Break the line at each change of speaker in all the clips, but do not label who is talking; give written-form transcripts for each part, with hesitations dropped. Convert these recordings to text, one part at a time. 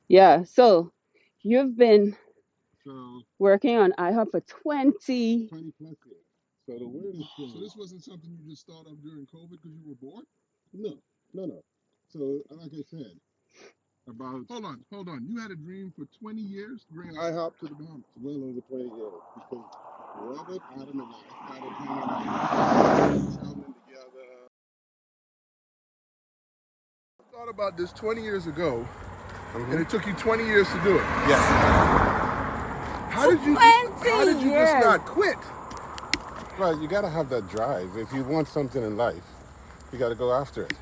Yeah. So you've been
So
working on IHOP for 20.
20 plus years. So the weirdest thing. So this wasn't something you just thought of during COVID because you were bored? No, no. So like I said, about hold on. You had a dream for 20 years to bring IHOP to the Bahamas. Well over 20 years because Robert, Adam, and I started hanging out, traveling together. Thought about this 20 years ago, and it took you 20 years to do it. Yes. How did
20
you just
years.
not quit? Well, you got to have that drive. If you want something in life, you got to go after it.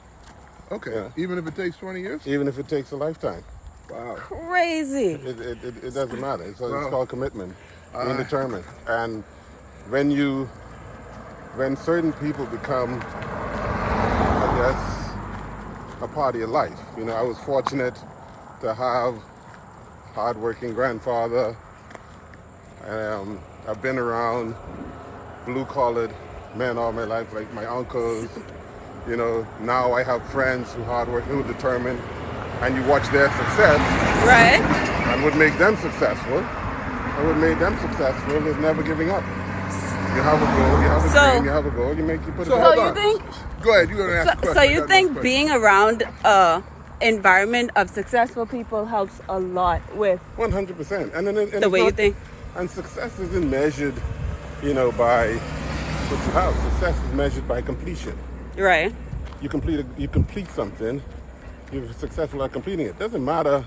Okay. Yeah. Even if it takes 20 years? Even if it takes a lifetime. Wow.
Crazy.
It doesn't matter. It's called commitment, being determined. And when certain people become, I guess, a part of your life. You know, I was fortunate to have hardworking grandfather. I've been around blue-collared men all my life, like my uncles. You know, now I have friends who are hardworking, who are determined, and you watch their success.
Right.
And what make them successful, and what made them successful is never giving up. You have a goal, you have a dream, you have a goal, you put it
So you think?
Go ahead, you're gonna ask a question.
So you think being around environment of successful people helps a lot with
100%. And
the way you think?
And success isn't measured, you know, by what you have. Success is measured by completion.
Right.
You complete something, you're successful at completing it. Doesn't matter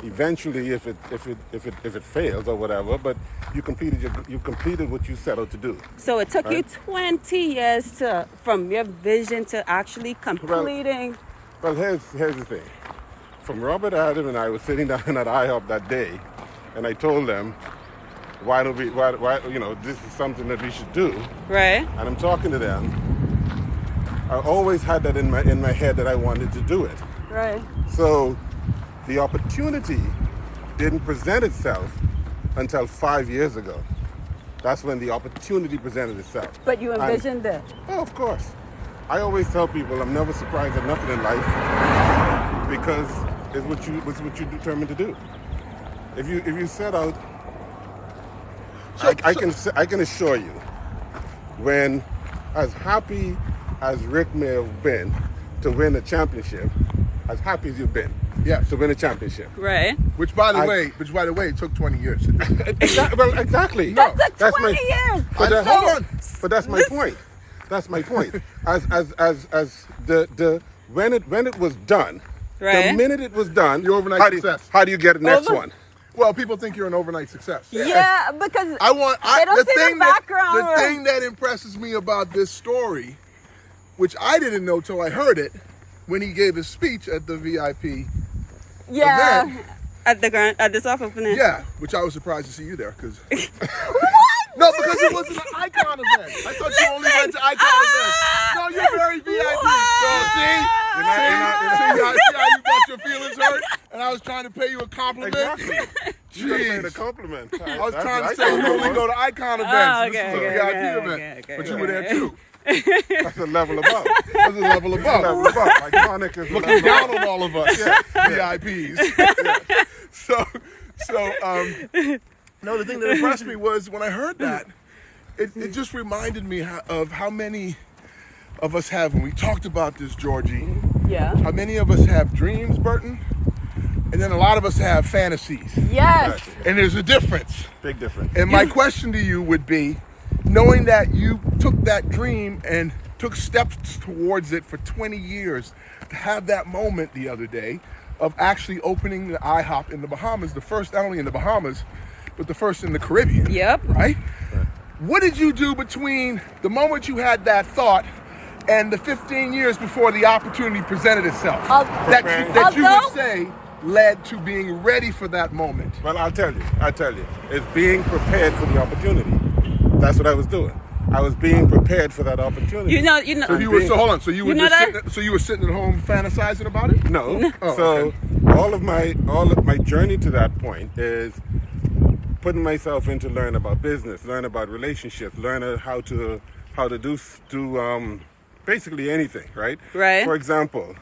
eventually if it fails or whatever, but you completed what you set out to do.
So it took you 20 years from your vision to actually completing.
Well, here's the thing. From Robert, Adam, and I were sitting down at IHOP that day, and I told them, why you know, this is something that we should do.
Right.
And I'm talking to them. I always had that in my head that I wanted to do it.
Right.
So the opportunity didn't present itself until 5 years ago. That's when the opportunity presented itself.
But you envisioned it.
Oh, of course. I always tell people I'm never surprised at nothing in life because it's what you're determined to do. If you set out, I can assure you, when as happy as Rick may have been to win a championship, as happy as you've been, to win a championship.
Right.
Which by the way, it took 20 years to do. Exactly.
That took 20 years.
Hold on. But that's my point. That's my point. As when it was done, the minute it was done,
your overnight success.
How do you get the next one?
Well, people think you're an overnight success.
Yeah, because they don't see the background.
The thing that impresses me about this story, which I didn't know till I heard it, when he gave his speech at the VIP event.
At the soft opening.
Yeah, which I was surprised to see you there because.
What?
No, because it wasn't an icon event. I thought you only went to icon events. No, you're very VIP. So see how you got your feelings hurt, and I was trying to pay you a compliment.
Exactly. You paid a compliment.
I was trying to say you only go to icon events. This is a VIP event, but you were there too.
That's a level above.
That's a level above.
Iconic is
looking down on all of us, VIPs. No, the thing that impressed me was when I heard that, it just reminded me of how many of us have, when we talked about this, Georgie, how many of us have dreams, Burton, and then a lot of us have fantasies.
Yes.
And there's a difference.
Big difference.
And my question to you would be, knowing that you took that dream and took steps towards it for 20 years, to have that moment the other day of actually opening the IHOP in the Bahamas, the first not only in the Bahamas, but the first in the Caribbean.
Yep.
Right? What did you do between the moment you had that thought and the 15 years before the opportunity presented itself? That you would say led to being ready for that moment.
Well, I'll tell you. It's being prepared for the opportunity. That's what I was doing. I was being prepared for that opportunity.
You know.
So hold on. So you were sitting at home fantasizing about it?
No. All of my journey to that point is putting myself into learn about business, learn about relationships, learn how to do basically anything, right?
Right.
For example,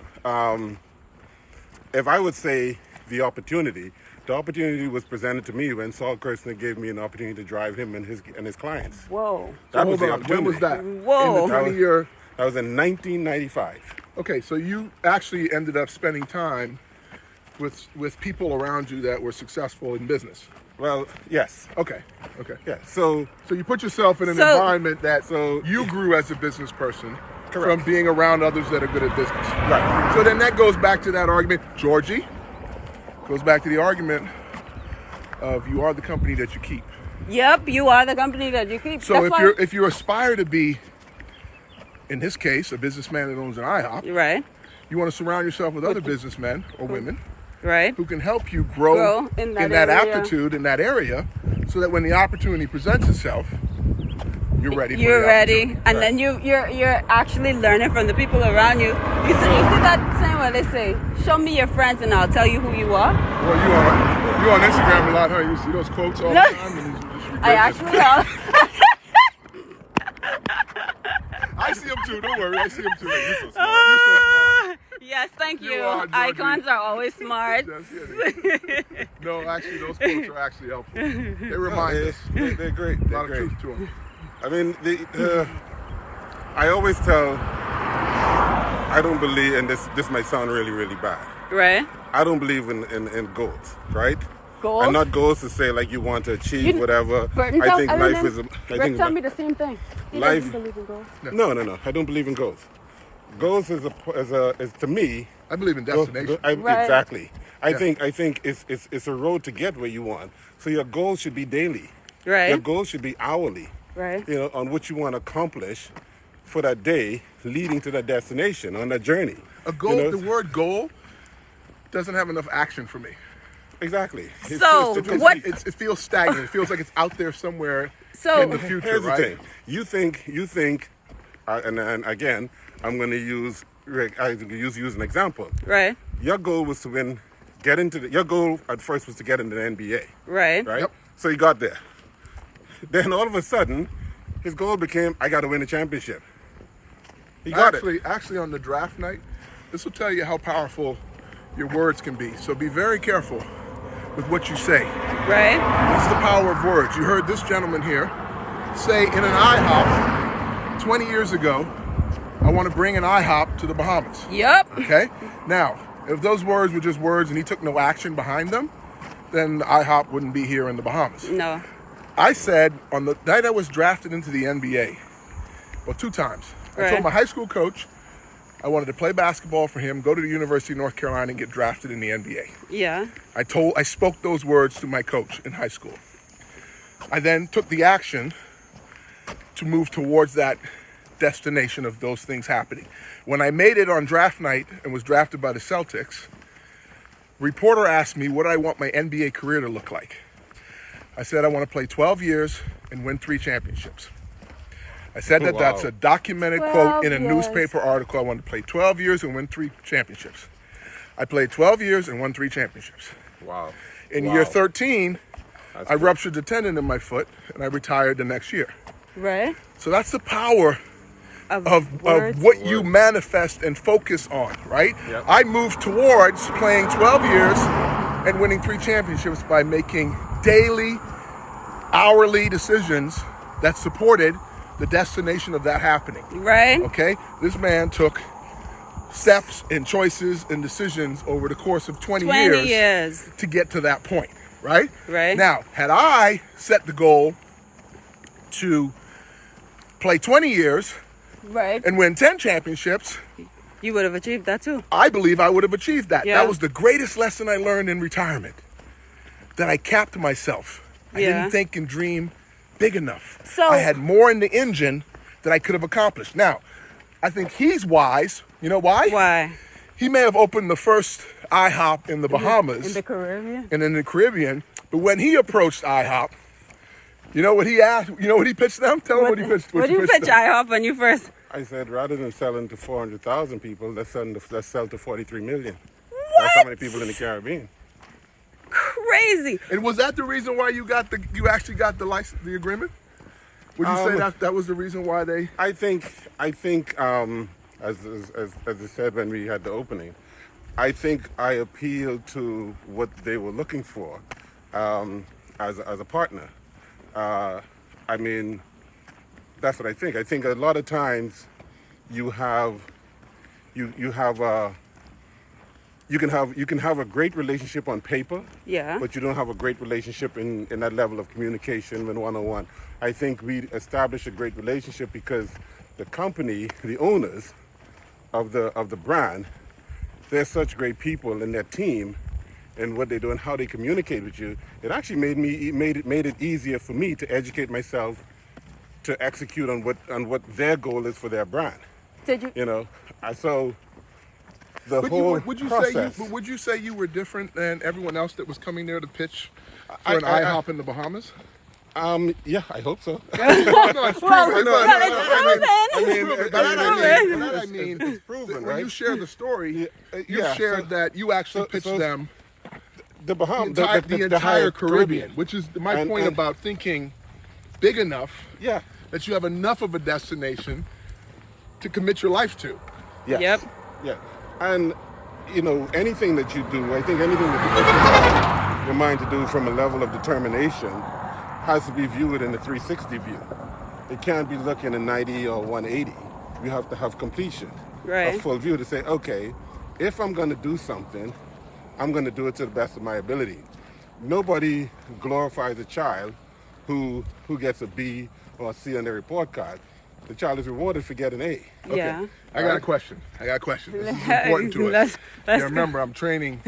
if I would say
the opportunity. The opportunity was presented to me when Saul Kirstner gave me an opportunity to drive him and his clients.
Whoa.
That
So
was
hold
the
on. When was
opportunity.
that?
Whoa.
In the 20-year.
That was in 1995.
Okay, so you actually ended up spending time with people around you that were successful in business.
Well, yes.
Okay.
Yeah. So
So you put yourself in an
So-
environment that
So-
you grew as a business person from
Correct.
being around others that are good at business.
right.
So then that goes back to that argument, Georgie, goes back to the argument of you are the company that you keep.
Yep, you are the company that you keep.
So
That's why-
if you aspire to be, in this case, a businessman that owns an IHOP,
Right,
you want to surround yourself with other businessmen or women
right.
who can help you grow
in
in
that
that
area.
aptitude in that area, so that when the opportunity presents itself, you're ready. For
You're
the
ready,
opportunity.
and then you're actually learning from the people around you. You see that saying where they say, "Show me your friends, and I'll tell you who you are."
Well, you on Instagram a lot, huh? You see those quotes all
No.
the time, and you just
I
regurgitate.
actually are.
I see them too. Don't worry, I see them too. You're so smart. You're so smart.
Yes, thank
You
you.
are, Georgie.
Icons are always smart.
Yes, yeah. No, actually, those quotes are actually helpful. They remind us.
They're great.
A
They're
lot of
great.
truth to them.
I mean, I always tell. I don't believe, and this might sound really, really bad.
Right?
I don't believe in goals, right?
Goals?
And not goals to say like you want to achieve whatever.
Burton,
I think life
didn't-
is.
Rick told me the same thing. He
life-
doesn't believe in goals.
No. I don't believe in goals. Goals is to me.
I believe in destination.
Right.
Exactly. I think it's a road to get where you want. So your goals should be daily.
Right.
Your goals should be hourly.
Right.
You know, on what you want to accomplish for that day, leading to that destination on that journey.
A goal.
You know?
The word goal doesn't have enough action for me.
Exactly.
So,
It's-
what-
It feels stagnant. It feels like it's out there somewhere
So-
in the future,
Here's
right?
the thing. You think, and again, I'm going to use Rick. I use an example.
Right.
Your goal was to win, your goal at first was to get into the NBA,
Right.
right?
Yep.
So he got there. Then all of a sudden, his goal became, I got to win a championship. He got it.
Actually, on the draft night, this will tell you how powerful your words can be. So be very careful with what you say.
Right.
That's the power of words. You heard this gentleman here say in an IHOP 20 years ago, I want to bring an IHOP to the Bahamas.
Yup.
Okay? Now, if those words were just words and he took no action behind them, then the IHOP wouldn't be here in the Bahamas.
No.
I said on the night I was drafted into the NBA, well, 2 times. I
Right.
told my high school coach I wanted to play basketball for him, go to the University of North Carolina, and get drafted in the NBA.
Yeah.
I spoke those words to my coach in high school. I then took the action to move towards that destination of those things happening. When I made it on draft night and was drafted by the Celtics, reporter asked me what I want my NBA career to look like. I said I want to play 12 years and win 3 championships. I said that that's a documented quote in a
12 years.
newspaper article. I wanted to play 12 years and win 3 championships. I played 12 years and won 3 championships.
Wow.
In
Wow.
year 13,
That's
I
good.
ruptured the tendon in my foot and I retired the next year.
Right.
So that's the power of
words.
what you manifest and focus on, right?
Yep.
I moved towards playing 12 years and winning 3 championships by making daily, hourly decisions that supported the destination of that happening.
Right.
Okay? This man took steps and choices and decisions over the course of 20
years.
to get to that point, right?
Right.
Now, had I set the goal to play 20 years
Right.
and win 10 championships,
You would have achieved that too.
I believe I would have achieved that.
Yeah.
That was the greatest lesson I learned in retirement. That I capped myself. I
Yeah.
didn't think and dream big enough.
So-
I had more in the engine that I could have accomplished. Now, I think he's wise. You know why?
Why?
He may have opened the first IHOP in the Bahamas
In the Caribbean.
and in the Caribbean, but when he approached IHOP, you know what he asked? You know what he pitched them? Tell him what he pitched.
What do you pitch
them.
IHOP when you first?
I said, rather than selling to 400,000 people, let's sell to 43 million. That's how many people in the Caribbean.
Crazy.
And was that the reason why you actually got the license, the agreement? Would you say that was the reason why
I think, as I said when we had the opening, I think I appealed to what they were looking for as a partner. I mean, that's what I think. I think a lot of times you have you have you can have a great relationship on paper,
Yeah.
but you don't have a great relationship in that level of communication when one-on-one. I think we established a great relationship because the company, the owners of the brand, they're such great people in their team and what they do and how they communicate with you. It actually made it easier for me to educate myself to execute on what their goal is for their brand.
Did you?
You know, so the whole process.
Would you say you were different than everyone else that was coming there to pitch for an
I-
IHOP in the Bahamas?
Yeah, I hope so.
No, it's proven.
It's
I mean,
It's proven,
when
right?
you share the story, you
yeah,
shared
so-
that you actually pitched them
The Bahamas,
the entire Caribbean, which is my
And-
point
and-
about thinking big enough
Yeah.
that you have enough of a destination to commit your life to.
Yes.
Yep.
Yeah. And, you know, anything that you do, I think anything that you put your mind to do from a level of determination has to be viewed in a 360 view. It can't be looking at 90 or 180. You have to have completion.
Right.
A full view to say, okay, if I'm going to do something, I'm going to do it to the best of my ability. Nobody glorifies a child who gets a B or a C on their report card. The child is rewarded for getting an A.
Yeah.
I got a question. This is important to us.
Let's
Yeah, remember, I'm training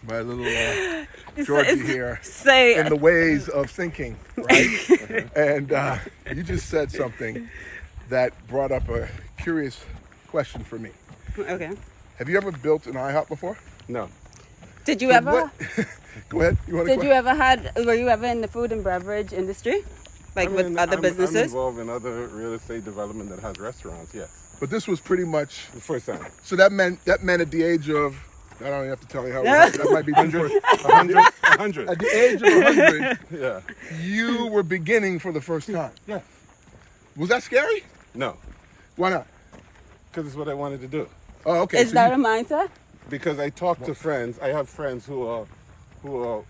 my little Georgie here
Say
in the ways of thinking, right? And you just said something that brought up a curious question for me.
okay.
Have you ever built an IHOP before?
No.
Did you ever?
What? Go ahead. You want to
Did you ever were you ever in the food and beverage industry? Like with other
I'm
businesses?
involved in other real estate development that has restaurants, yes.
But this was pretty much.
The first time.
So that meant at the age of. I don't even have to tell you how old. That might be
100.
At the age of 100,
Yeah.
you were beginning for the first time.
Yeah.
Was that scary?
No.
Why not?
Because it's what I wanted to do.
Oh, okay.
Is
so
that
you-
a mindset?
Because I talk to friends. I have friends who are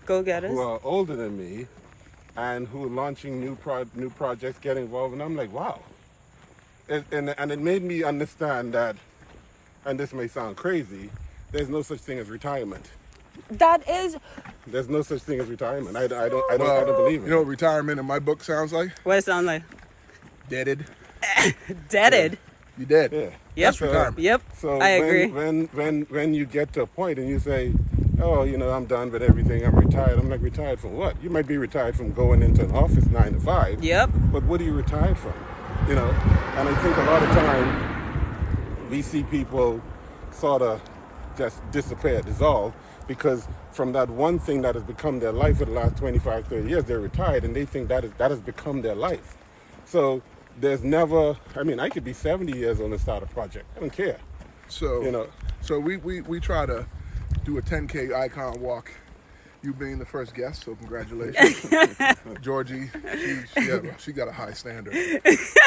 Go-getters?
who are older than me, and who are launching new projects, get involved, and I'm like, wow. And it made me understand that, and this may sound crazy, there's no such thing as retirement.
That is
There's no such thing as retirement. I don't believe it.
You know what retirement in my book sounds like?
what it sounds like.
Deaded.
Deaded.
You dead.
Yeah.
Yep.
That's retirement.
Yep.
So
I agree.
when you get to a point and you say, oh, you know, I'm done with everything, I'm retired. I'm like, retired from what? You might be retired from going into an office 9 to 5.
Yep.
But what are you retired from? You know? And I think a lot of time we see people sort of just disappear, dissolve, because from that one thing that has become their life for the last 25, 30 years, they're retired and they think that has become their life. So there's never, I mean, I could be 70 years old and start a project. I don't care.
So
You know.
So we try to do a 10K icon walk. You being the first guest, so congratulations. Georgie, she got a high standard. She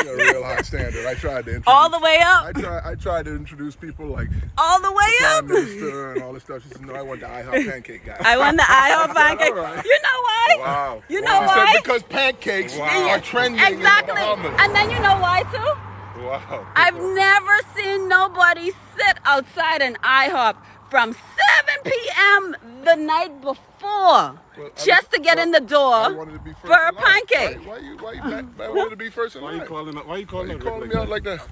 got a real high standard. I tried to introduce,
All the way up.
I tried to introduce people like
All the way
Prime
up.
Minister and all this stuff. She said, no, I want the IHOP pancake guy.
I won the IHOP pancake.
All right.
You know why?
Wow.
You know
She
why?
said because pancakes
Wow.
are trending in the
Exactly.
Bahamas.
And then you know why too?
Wow.
I've never seen nobody sit outside an IHOP from 7 p.m. the night before just to get in the
I
door
wanted to be first
for a
in line.
pancake.
Why I wanted to be first in
Why
line?
you calling
You
it
calling me out like that?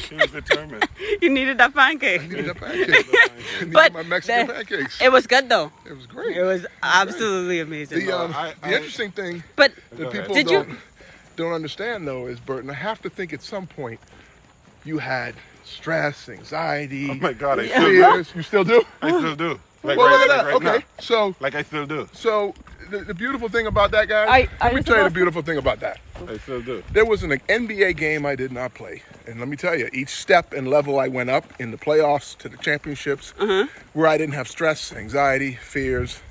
She was determined.
You needed that pancake.
I needed that pancake. I needed
But
my Mexican
the-
pancakes.
It was good though.
It was great.
It was absolutely amazing.
The interesting thing
But
that
Go
people
Did you-
don't understand though is, Burton, I have to think at some point you had stress, anxiety,
Oh my God, I still do.
fears. You still do?
I still do. Like
Well,
right,
look at
like
that.
right
Okay,
now.
so
Like I still do.
the beautiful thing about that, guys.
Are
let
you
me tell you the
supposed to-
beautiful thing about that.
I still do.
There was an NBA game I did not play. And let me tell you, each step and level I went up in the playoffs to the championships, where I didn't have stress, anxiety, fears,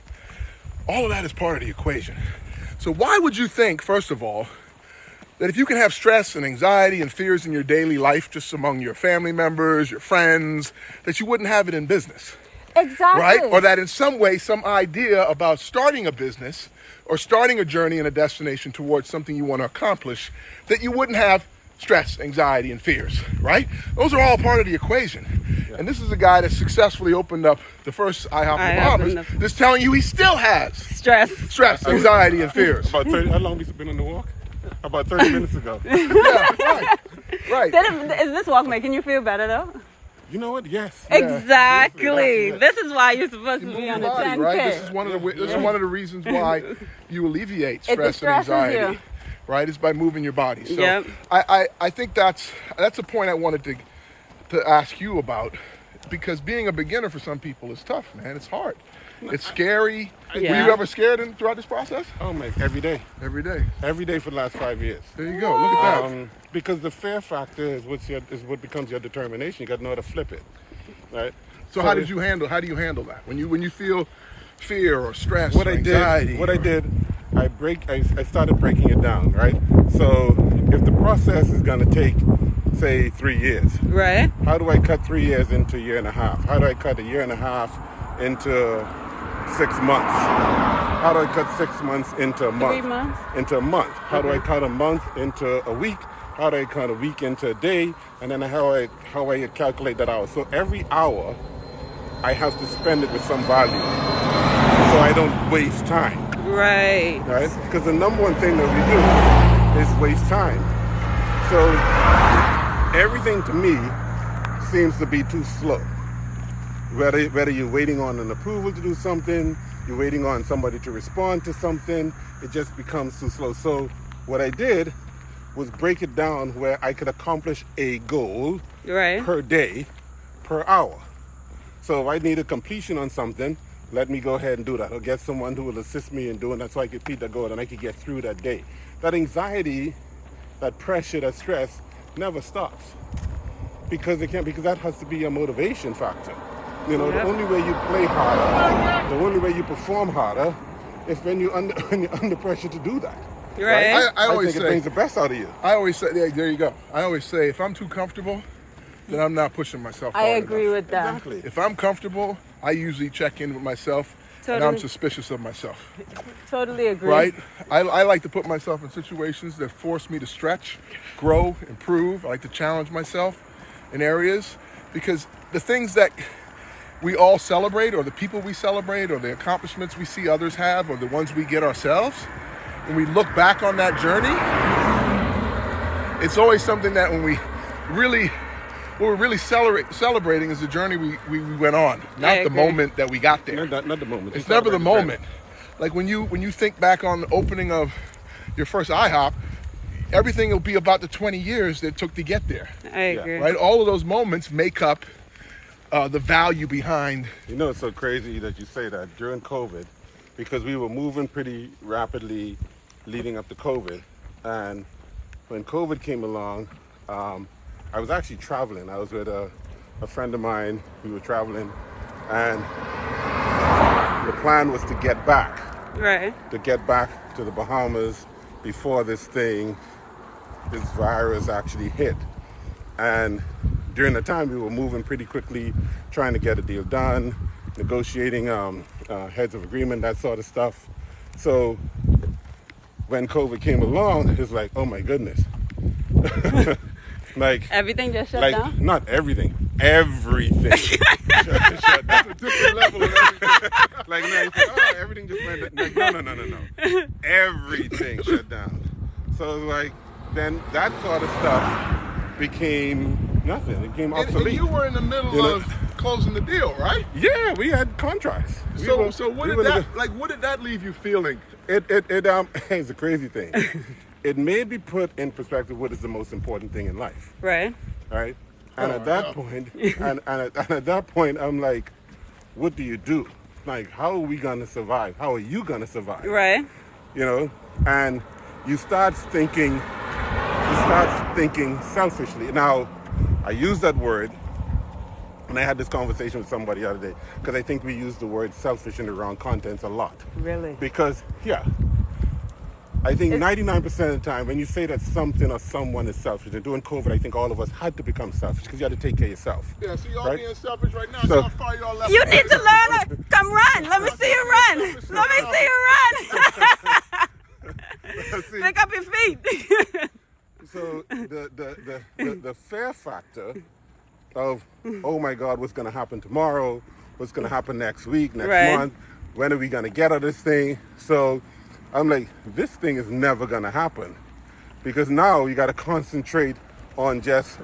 all of that is part of the equation. So why would you think, first of all, that if you can have stress and anxiety and fears in your daily life, just among your family members, your friends, that you wouldn't have it in business.
Exactly.
Right? Or that in some way, some idea about starting a business or starting a journey and a destination towards something you want to accomplish, that you wouldn't have stress, anxiety, and fears, right? Those are all part of the equation. Yeah. And this is a guy that successfully opened up the first IHOP in the Bahamas, that's telling you he still has stress, anxiety, and fears.
About 30, how long have you been on the walk? About 30 minutes ago.
Yeah, right.
Is this walk making you feel better, though?
You know what? Yes.
Exactly. Yes. This is why you're supposed to be on the 10K.
Right? This is one of the reasons why you alleviate stress and anxiety.
You.
Right? It's by moving your body. So I think that's a point I wanted to ask you about, because being a beginner for some people is tough, man. It's hard. It's scary.
Yeah.
Were you ever scared throughout this process?
Oh my! Every day.
Every day.
Every day for the last 5 years.
There you go. Look at that.
Because the fear factor is what becomes your determination. You got to know how to flip it, right?
So how do you handle that when you feel fear or stress or anxiety?
I started breaking it down, right? So if the process is going to take, say, 3 years,
right?
How do I cut 3 years into a year and a half? How do I cut a year and a half into 6 months? How do I cut 6 months into a month?
3 months?
Into a month. How do I cut a month into a week? How do I cut a week into a day? And then how I calculate that hour. So every hour, I have to spend it with some value, so I don't waste time.
Right.
Right? Because the number one thing that we do is waste time. So everything to me seems to be too slow. Whether you're waiting on an approval to do something, you're waiting on somebody to respond to something, it just becomes too slow. So what I did was break it down where I could accomplish a goal per day, per hour. So if I need a completion on something, let me go ahead and do that. Or get someone who will assist me in doing that so I can complete that goal and I can get through that day. That anxiety, that pressure, that stress never stops. Because that has to be your motivation factor. You know, the only way you play harder, the only way you perform harder, is when you're under pressure to do that.
Right.
I always
think
say
it brings the best out of you.
I always say, there you go. I always say, if I'm too comfortable, then I'm not pushing myself hard enough.
I agree with that.
Exactly.
If I'm comfortable, I usually check in with myself, and I'm suspicious of myself.
Totally agree.
Right? I like to put myself in situations that force me to stretch, grow, improve. I like to challenge myself in areas, because the things that we all celebrate, or the people we celebrate, or the accomplishments we see others have, or the ones we get ourselves, when we look back on that journey, it's always something that what we're really celebrating is the journey we went on, not the moment that we got there.
Not the moment.
It's never the moment. Like when you think back on the opening of your first IHOP, everything will be about the 20 years that it took to get there.
I agree.
Right? All of those moments make up the value behind.
You know, it's so crazy that you say that during COVID, because we were moving pretty rapidly leading up to COVID. And when COVID came along, I was actually traveling. I was with a friend of mine. We were traveling, and the plan was to get back.
Right.
To get back to the Bahamas before this virus actually hit. And during the time, we were moving pretty quickly, trying to get a deal done, negotiating heads of agreement, that sort of stuff. So when COVID came along, it's like, oh my goodness. Like
everything just shut down?
Not everything. Everything. shut down.
That's a different level of everything.
Like, no, you think, oh, everything just went down. No. Everything shut down. So it's like, then that sort of stuff became nothing. It became obsolete.
And you were in the middle of closing the deal, right?
Yeah, we had contracts.
So what did that leave you feeling?
It's a crazy thing. It made me put in perspective what is the most important thing in life.
Right.
Right? And at that point, I'm like, what do you do? Like, how are we going to survive? How are you going to survive?
Right.
You know? And you start thinking selfishly. Now, I use that word, and I had this conversation with somebody the other day, because I think we use the word selfish in the wrong context a lot.
Really?
Because, I think 99% of the time, when you say that something or someone is selfish, and during COVID, I think all of us had to become selfish because you had to take care of yourself.
Yeah, so y'all
right?
being selfish right now.
So-
So how far y'all left?
You need to learn it. Come run. Let me see you run. Let me see you run.
See,
Pick up your feet.
so the fear factor of, oh my God, what's going to happen tomorrow? What's going to happen next week, next
Right.
month? When are we going to get out of this thing? So I'm like, this thing is never going to happen because now you got to concentrate on just,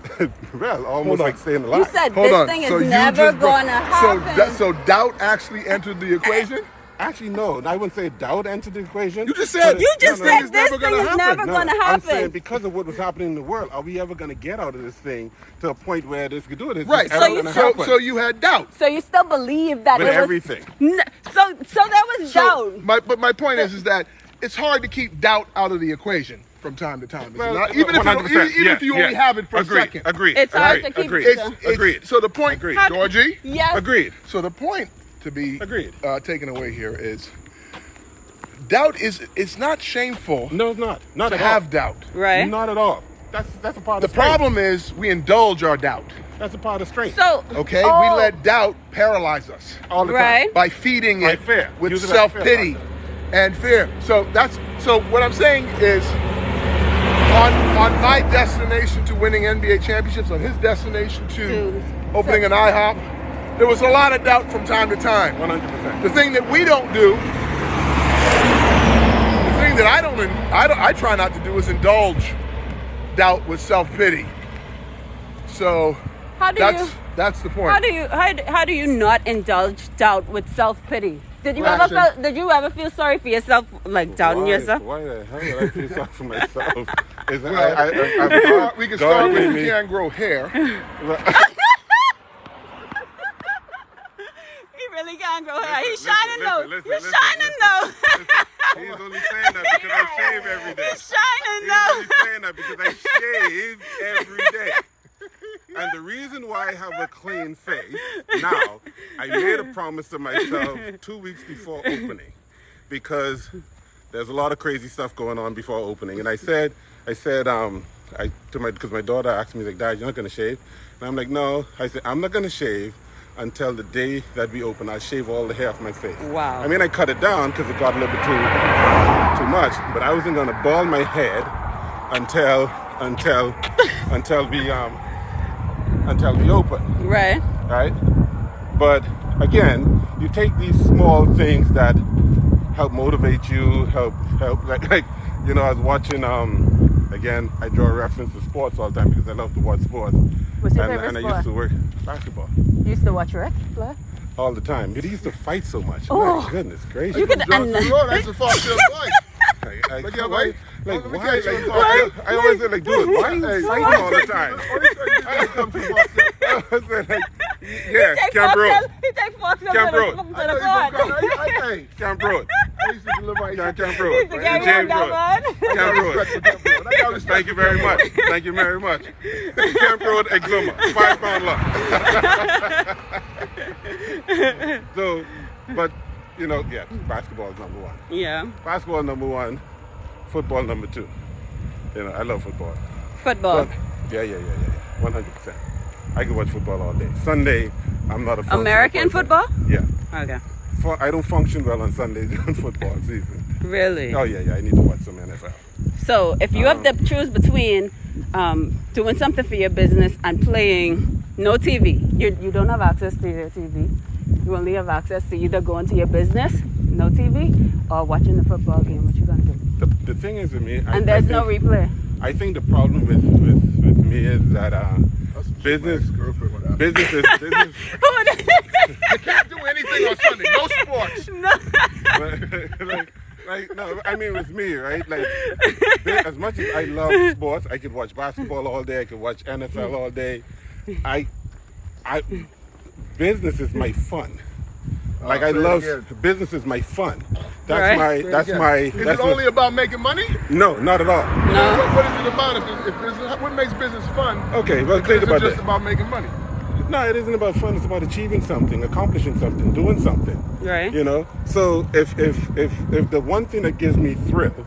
well, almost
on.
like staying
You
alive.
said
Hold
this
on.
thing
So
is
you
never
just bro-
going to happen.
So doubt actually entered the equation?
Actually, no, I wouldn't say doubt entered the equation.
You just said-
but
You just
No, no,
said
it's
this
never
thing
gonna
is
happen.
never
No,
going to
I'm saying
happen.
because of what was happening in the world, are we ever going to get out of this thing to a point where this could do it? It's
Right.
just ever
you-
gonna
So
happen.
so you had doubt.
So you still believe that
With
it was
everything.
So there was doubt.
But my point is that it's hard to keep doubt out of the equation from time to time. is it
Well,
not? Even if
100%,
even if you only have it for
agreed,
a second.
Agreed.
It's hard
agreed,
to keep
agreed.
it.
Agreed.
So the point,
Agreed.
Georgie.
Yes.
Agreed.
So the point to be
Agreed.
Taken away here is doubt it's not shameful
No, it's not. Not
to
at
have
all.
doubt.
Right.
Not at all. That's a part
The
of strength.
problem is we indulge our doubt.
That's a part of strength.
So
Okay,
oh,
we let doubt paralyze us
all the
right.
time.
by feeding
By
it
fear.
with
Use it as
self-pity
fear factor.
and fear. So what I'm saying is on my destination to winning NBA championships, on his destination to opening an IHOP, there was a lot of doubt from time to time.
100%.
The thing that we don't do, the thing that I try not to do is indulge doubt with self-pity. So
How do
that's the point.
how do you not indulge doubt with self-pity? Did you
Well,
did you ever feel sorry for yourself, like doubting yourself?
Why the hell would I feel sorry for myself? Is that,
We can
God
start with
made
you
me-
can't grow hair.
He really can't grow hair. He's shining though. You're shining though.
He's only saying that because I shave every day.
He's shining
He's
though.
only saying that because I shave every day. And the reason why I have a clean face now, I made a promise to myself 2 weeks before opening because there's a lot of crazy stuff going on before opening. And I said, because my daughter asked me, like, Dad, you're not going to shave? And I'm like, no. I said, I'm not going to shave until the day that we open. I'll shave all the hair off my face.
Wow.
I mean, I cut it down because it got a little bit too much, but I wasn't going to bald my head until we open.
Right.
Right? But again, you take these small things that help motivate you, help like you know, I was watching again, I draw a reference to sports all the time because I love to watch sports.
What's your
and
favorite
I
sport?
used to work basketball
You used to watch Rick play?
all the time. But he used to fight so much.
Oh.
My goodness gracious.
You can
That's the fault of life.
Like,
Yeah,
why,
let me
why?
catch you
Like,
on
I always say, like, dude, why are you fighting all the time? I said, like, yeah, Camp Road.
He take Fox up
Camp
to
Road.
the court.
Camp Road.
I used to deliver ice
Camp
He
Road.
used to carry
James
on
Road.
that man.
Camp Road. Thank you very much. Thank you very much. Camp Road, Exuma. 5 pound lot. So, but, you know, yeah, basketball is number one.
Yeah.
Basketball number one, football number two. You know, I love football.
Football.
But, yeah. 100%. I can watch football all day. Sunday, I'm not a fan of
American football?
Yeah.
Okay.
I don't function well on Sundays during football season.
Really?
Oh, yeah. I need to watch some NFL.
So if you have to choose between doing something for your business and playing no TV, you don't have access to your TV. You only have access to either going to your business, no TV, or watching the football game. What you gonna do?
The thing is with me,
And there's no replay.
I think the problem with me is that business is business.
You can't do anything on Sunday. No sports.
No, I mean with me, right? Like, as much as I love sports, I could watch basketball all day. I could watch NFL all day. Business is my fun. Like, I love business is my fun. That's
Right.
Is it only about making money?
No, not at all.
No.
What is it about? If business, what makes business fun?
Okay, well,
If
think
it's
about
just
that.
about making money.
No, it isn't about fun. It's about achieving something, accomplishing something, doing something.
Right.
You know. So if the one thing that gives me thrill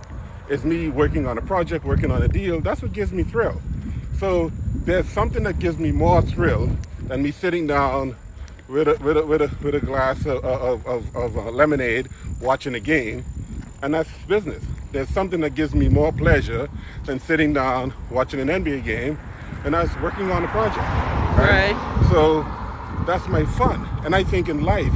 It's me working on a project, working on a deal. That's what gives me thrill. So there's something that gives me more thrill than me sitting down with a glass of lemonade watching a game, and that's business. There's something that gives me more pleasure than sitting down watching an NBA game, and that's working on a project. Right? So that's my fun. And I think in life,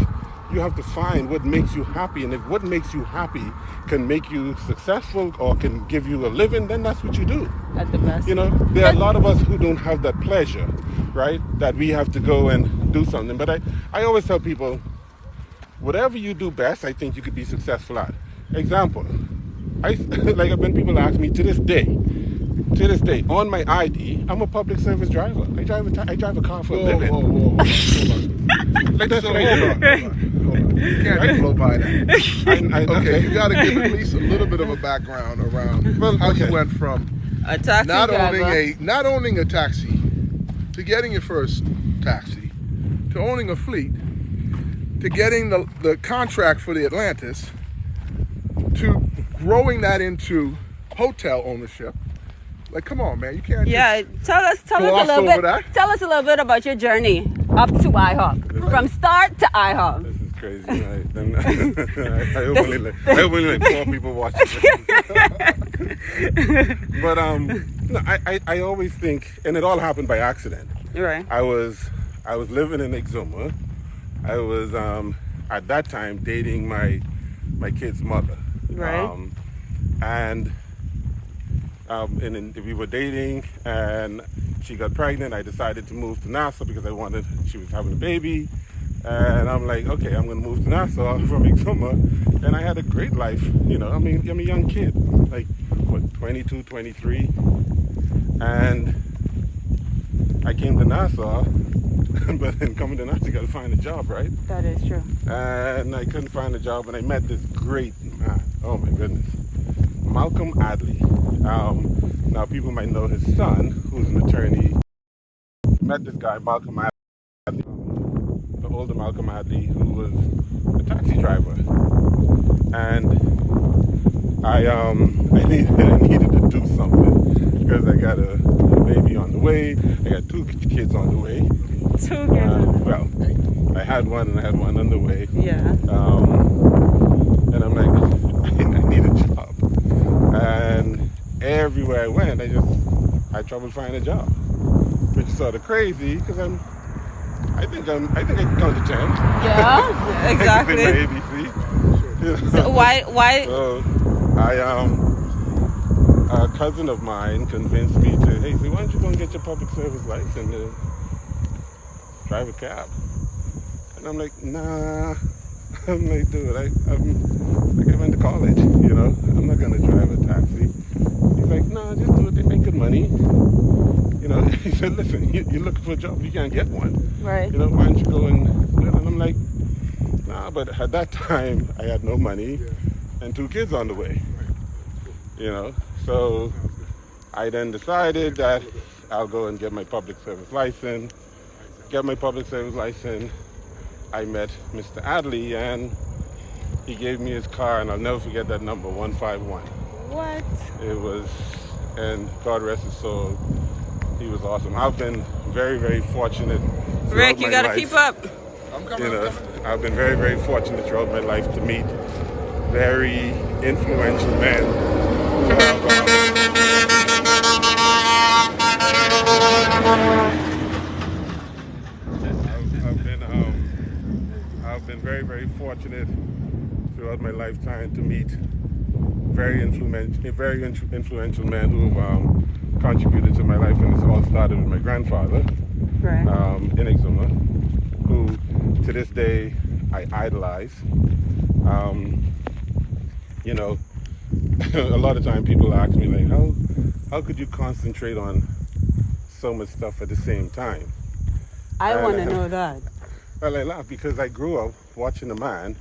you have to find what makes you happy. And if what makes you happy can make you successful or can give you a living, then that's what you do.
At the best.
You know, there are a lot of us who don't have that pleasure, right? That we have to go and do something. But I always tell people, whatever you do best, I think you could be successful at. Example, like when people ask me to this day, on my ID, I'm a public service driver. I drive a car for a living.
Hold on.
Like that's
So
right.
hold on. You can't blow by that. Okay, you got to give at least a little bit of a background around how you went from
a taxi
not
driver.
owning a taxi to getting your first taxi to owning a fleet to getting the contract for the Atlantis to growing that into hotel ownership. Like, come on, man, you can't.
Yeah, tell us a little bit. Tell us a little bit about your journey up to IHOP, from start to IHOP.
This is crazy. I hope only like 4 people watching this. But no, I always think, and it all happened by accident.
Right.
I was living in Exuma. I was at that time dating my kid's mother.
Right.
And we were dating, and she got pregnant. I decided to move to Nassau because she was having a baby. And I'm like, okay, I'm going to move to Nassau from Exuma. And I had a great life. You know, I mean, I'm a young kid, like, 22, 23. And I came to Nassau, but then coming to Nassau, you got to find a job, right?
That is true.
And I couldn't find a job, and I met this great man. Oh, my goodness. Malcolm Adley. Now people might know his son, who's an attorney. Met this guy, Malcolm Adley, the older Malcolm Adley, who was a taxi driver. And I needed to do something because I got a baby on the way. I got 2 kids on the way.
2 kids on the way.
Well, I had one and I had one on the way.
Yeah.
And I'm like, I need a job. And everywhere I went, I had trouble finding a job, which is sort of crazy because I think I can count to 10.
Yeah, exactly.
My ABC. You know?
So why?
So a cousin of mine convinced me to, hey, so why don't you go and get your public service license and drive a cab? And I'm like, nah. I'm like, dude, I went to college, you know. I'm not gonna drive a taxi. He's like, no, just do it. They make good money. You know, he said, listen, you're looking for a job, you can't get one.
Right.
You know, why don't you go and I'm like, nah, but at that time I had no money and 2 kids on the way. You know, so I then decided that I'll go and get my public service license. I met Mr. Adley, and he gave me his car, and I'll never forget that number, 151.
What?
It was, and God rest his soul, he was awesome. I've been very, very fortunate.
Rick, you gotta keep up.
I'm coming.
I've been very, very fortunate throughout my life to meet very influential men. I've been very, very fortunate throughout my lifetime to meet very influential men who have contributed to my life, and it's all started with my grandfather,
Right.
In Exuma, who to this day I idolize. You know, a lot of time people ask me like, how could you concentrate on so much stuff at the same time?
I want to know that.
Well, I laugh because I grew up watching a man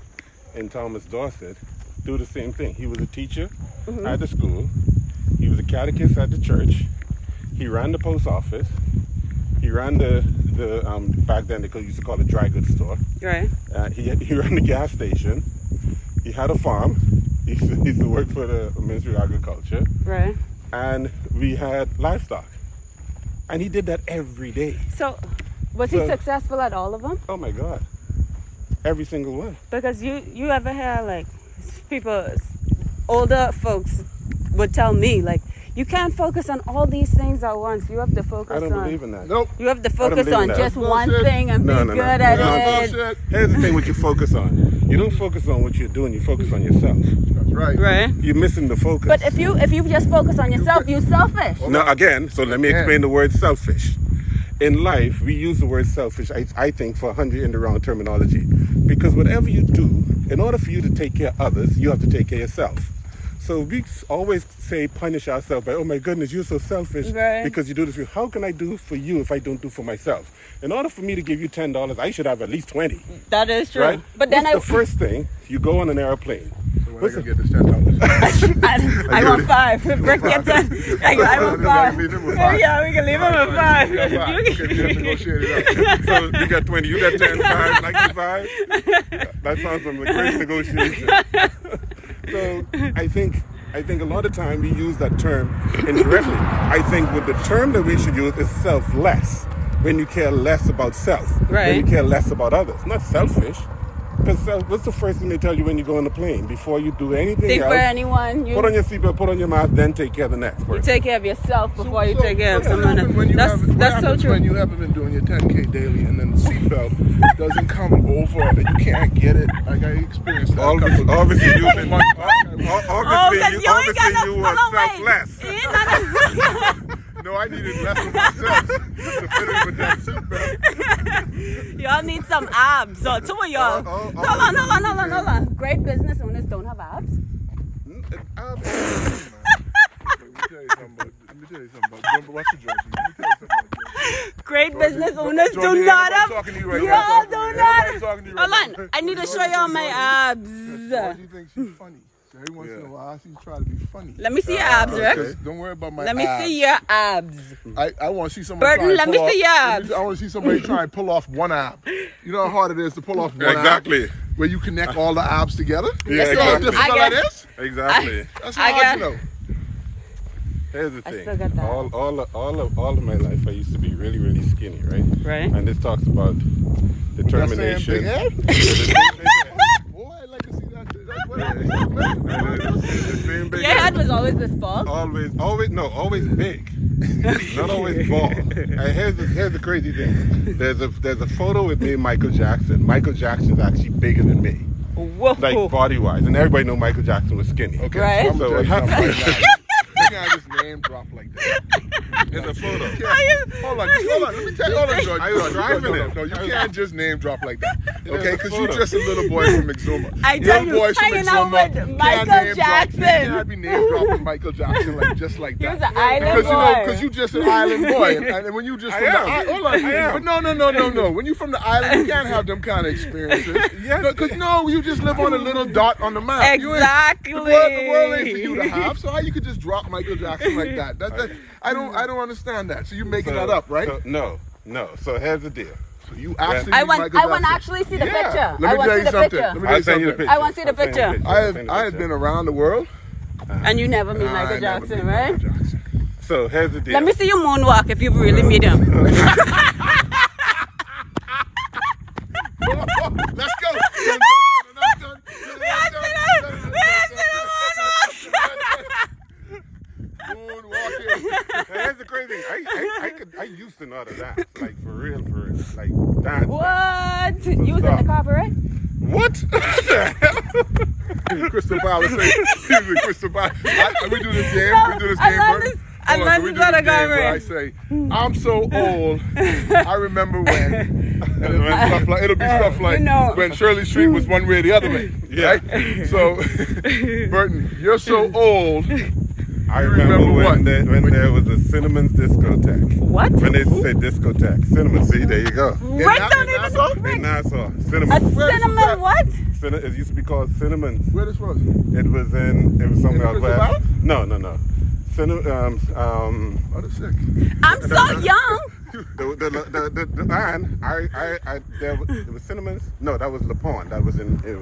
in Thomas Dorset do the same thing. He was a teacher at the school. He was a catechist at the church. He ran the post office. He ran the back then they used to call it dry goods store.
Right.
He ran the gas station. He had a farm. He used to work for the Ministry of Agriculture.
Right.
And we had livestock. And he did that every day.
So, was he successful at all of them?
Oh my God. Every single one.
Because you ever hear like people, older folks would tell me like, you can't focus on all these things at once. You have to focus on.
I don't believe in that.
Nope.
You have to focus on just one
Bullshit.
thing and be good at it.
Bullshit.
Here's the thing what you focus on. You don't focus on what you're doing, you focus on yourself.
That's right.
Right.
You're missing the focus.
But if you just focus on yourself, you're selfish.
No, again, so let me explain the word selfish. In life, we use the word selfish, I think, for 100 in the wrong terminology. Because whatever you do, in order for you to take care of others, you have to take care of yourself. So we always say punish ourselves by, oh my goodness, you're so selfish because you do this. How can I do for you if I don't do for myself? In order for me to give you $10, I should have at least 20.
That is true.
Right?
But then
the first thing, you go on an airplane.
So when I can get this $10?
I want 5. Rick, get 10. I want 5. Yeah, we can leave him at 5.
Okay, we have to negotiate it up.
So you got 20, you got 10, 5, 95. That sounds like a great negotiation. So I think a lot of time we use that term incorrectly. I think what the term that we should use is selfless. When you care less about self.
Right.
When you care less about others. Not selfish. Because what's the first thing they tell you when you go on the plane? Before you do anything
think
else,
for anyone.
put on your seatbelt, put on your mask, then take care of the next person.
You take care of yourself before you take care of someone else.
When
That's so true.
When you haven't been doing your 10K daily and then the seatbelt doesn't come over and you can't get it. Like I experienced that.
Obviously, you
Because you ain't got
you
no.
were
Hold on, wait.
selfless.
No, I needed less of myself to fit in with that seatbelt.
Y'all need some abs. So 2 of y'all. Hold on. Great business owners don't have abs.
Let me tell you something about watch the Georgie. Let me tell you something about
Great business owners do
Georgie,
not
everybody's
have.
talking to you right
Y'all
now.
do
Everybody's
not.
talking to you right
Hold
now.
on. I need to show y'all my abs.
Georgie thinks she's funny. So every once in a while, she's trying to be funny.
Let me see your abs, Rick.
Just don't worry about my
Let me
abs.
see your abs.
I want to see somebody
Burton,
try and
let me
pull
see
off-
your abs.
I want to see somebody try and pull off one ab. You know how hard it is to pull off one ab?
Exactly.
Where you connect all the abs together?
Yeah,
You know how
exactly.
difficult that is?
Exactly.
That's
I
hard
got-
to know.
Here's the
I
thing.
still got that.
All of my life, I used to be really, really skinny, right?
Right.
And this talks about determination.
That saying big head? Boy, I'd like to see that. That's what it is.
Your head was always this bald.
Always big. Not always bald. And here's the crazy thing. There's a photo with me and Michael Jackson. Michael Jackson's actually bigger than me.
Whoa.
Like body-wise. And everybody know Michael Jackson was skinny.
Okay,
Right.
so I'm
So
gonna
what
tell you
happened?
something right now. You can't just name drop like that.
There's a photo.
Hold on. Let me tell you. Hold on, George.
I was driving it.
No, you can't just name drop like that.
There's
Okay,
a
because you're
photo.
just a little boy from Exuma.
I tell
Young
you,
boys from
hanging out
Exuma
with
can't
Michael
name drop-
Jackson.
You can't be name dropping Michael Jackson just like
He
that.
was an island
Because
boy.
because you just an island boy, and when you just from the island, hold on,
I am.
but no. When you from the island, you can't have them kind of experiences.
Yes.
Because you just live on a little dot on the map. You ain't-
Exactly.
The world ain't for you to have. So how you could just drop Michael Jackson like that? I don't understand that. So you're making that up, right?
No. So here's the deal.
So you actually
I
need
want
Michael
to
Jackson.
actually see the picture.
Let me
I want
tell
to
you
see the
something.
picture.
Let me tell
I'll
you
send you the
something.
picture.
I want to see the picture.
I have been around the world.
And you never meet
I
Michael
never
Jackson,
met
right?
Michael Jackson.
So here's the deal.
Let me see you moonwalk if you've really meet him.
Let's go.
Here's the crazy thing. I used to know the dance, like for real, like dance.
What? You was in the corporate?
What?
Crystal Palace. Crystal Palace. We do this game.
No,
We do this
I
game.
love
Bert.
this- I
Hold on,
love
so we
this
do this
other
game
guy,
where I
Rick.
say, I'm so old. I remember when. And it'll be stuff like
You know.
when Shirley Street was one way or the other way.
Yeah.
Right? So, Burton, you're so old.
I
You
remember
remember
when
what?
there was a Cinnamon's discotheque.
What?
When they say discotheque, Cinnamon. See, there you go.
Rick don't even know.
In Nassau,
A
Cinnamon.
cinnamon what?
It used to be called Cinnamon.
Where this was?
It was somewhere out
Crystal
west.
Palace?
No.
Oh, that's sick.
I'm so young.
and there was Cinnamons. No, that was Le Pont. It was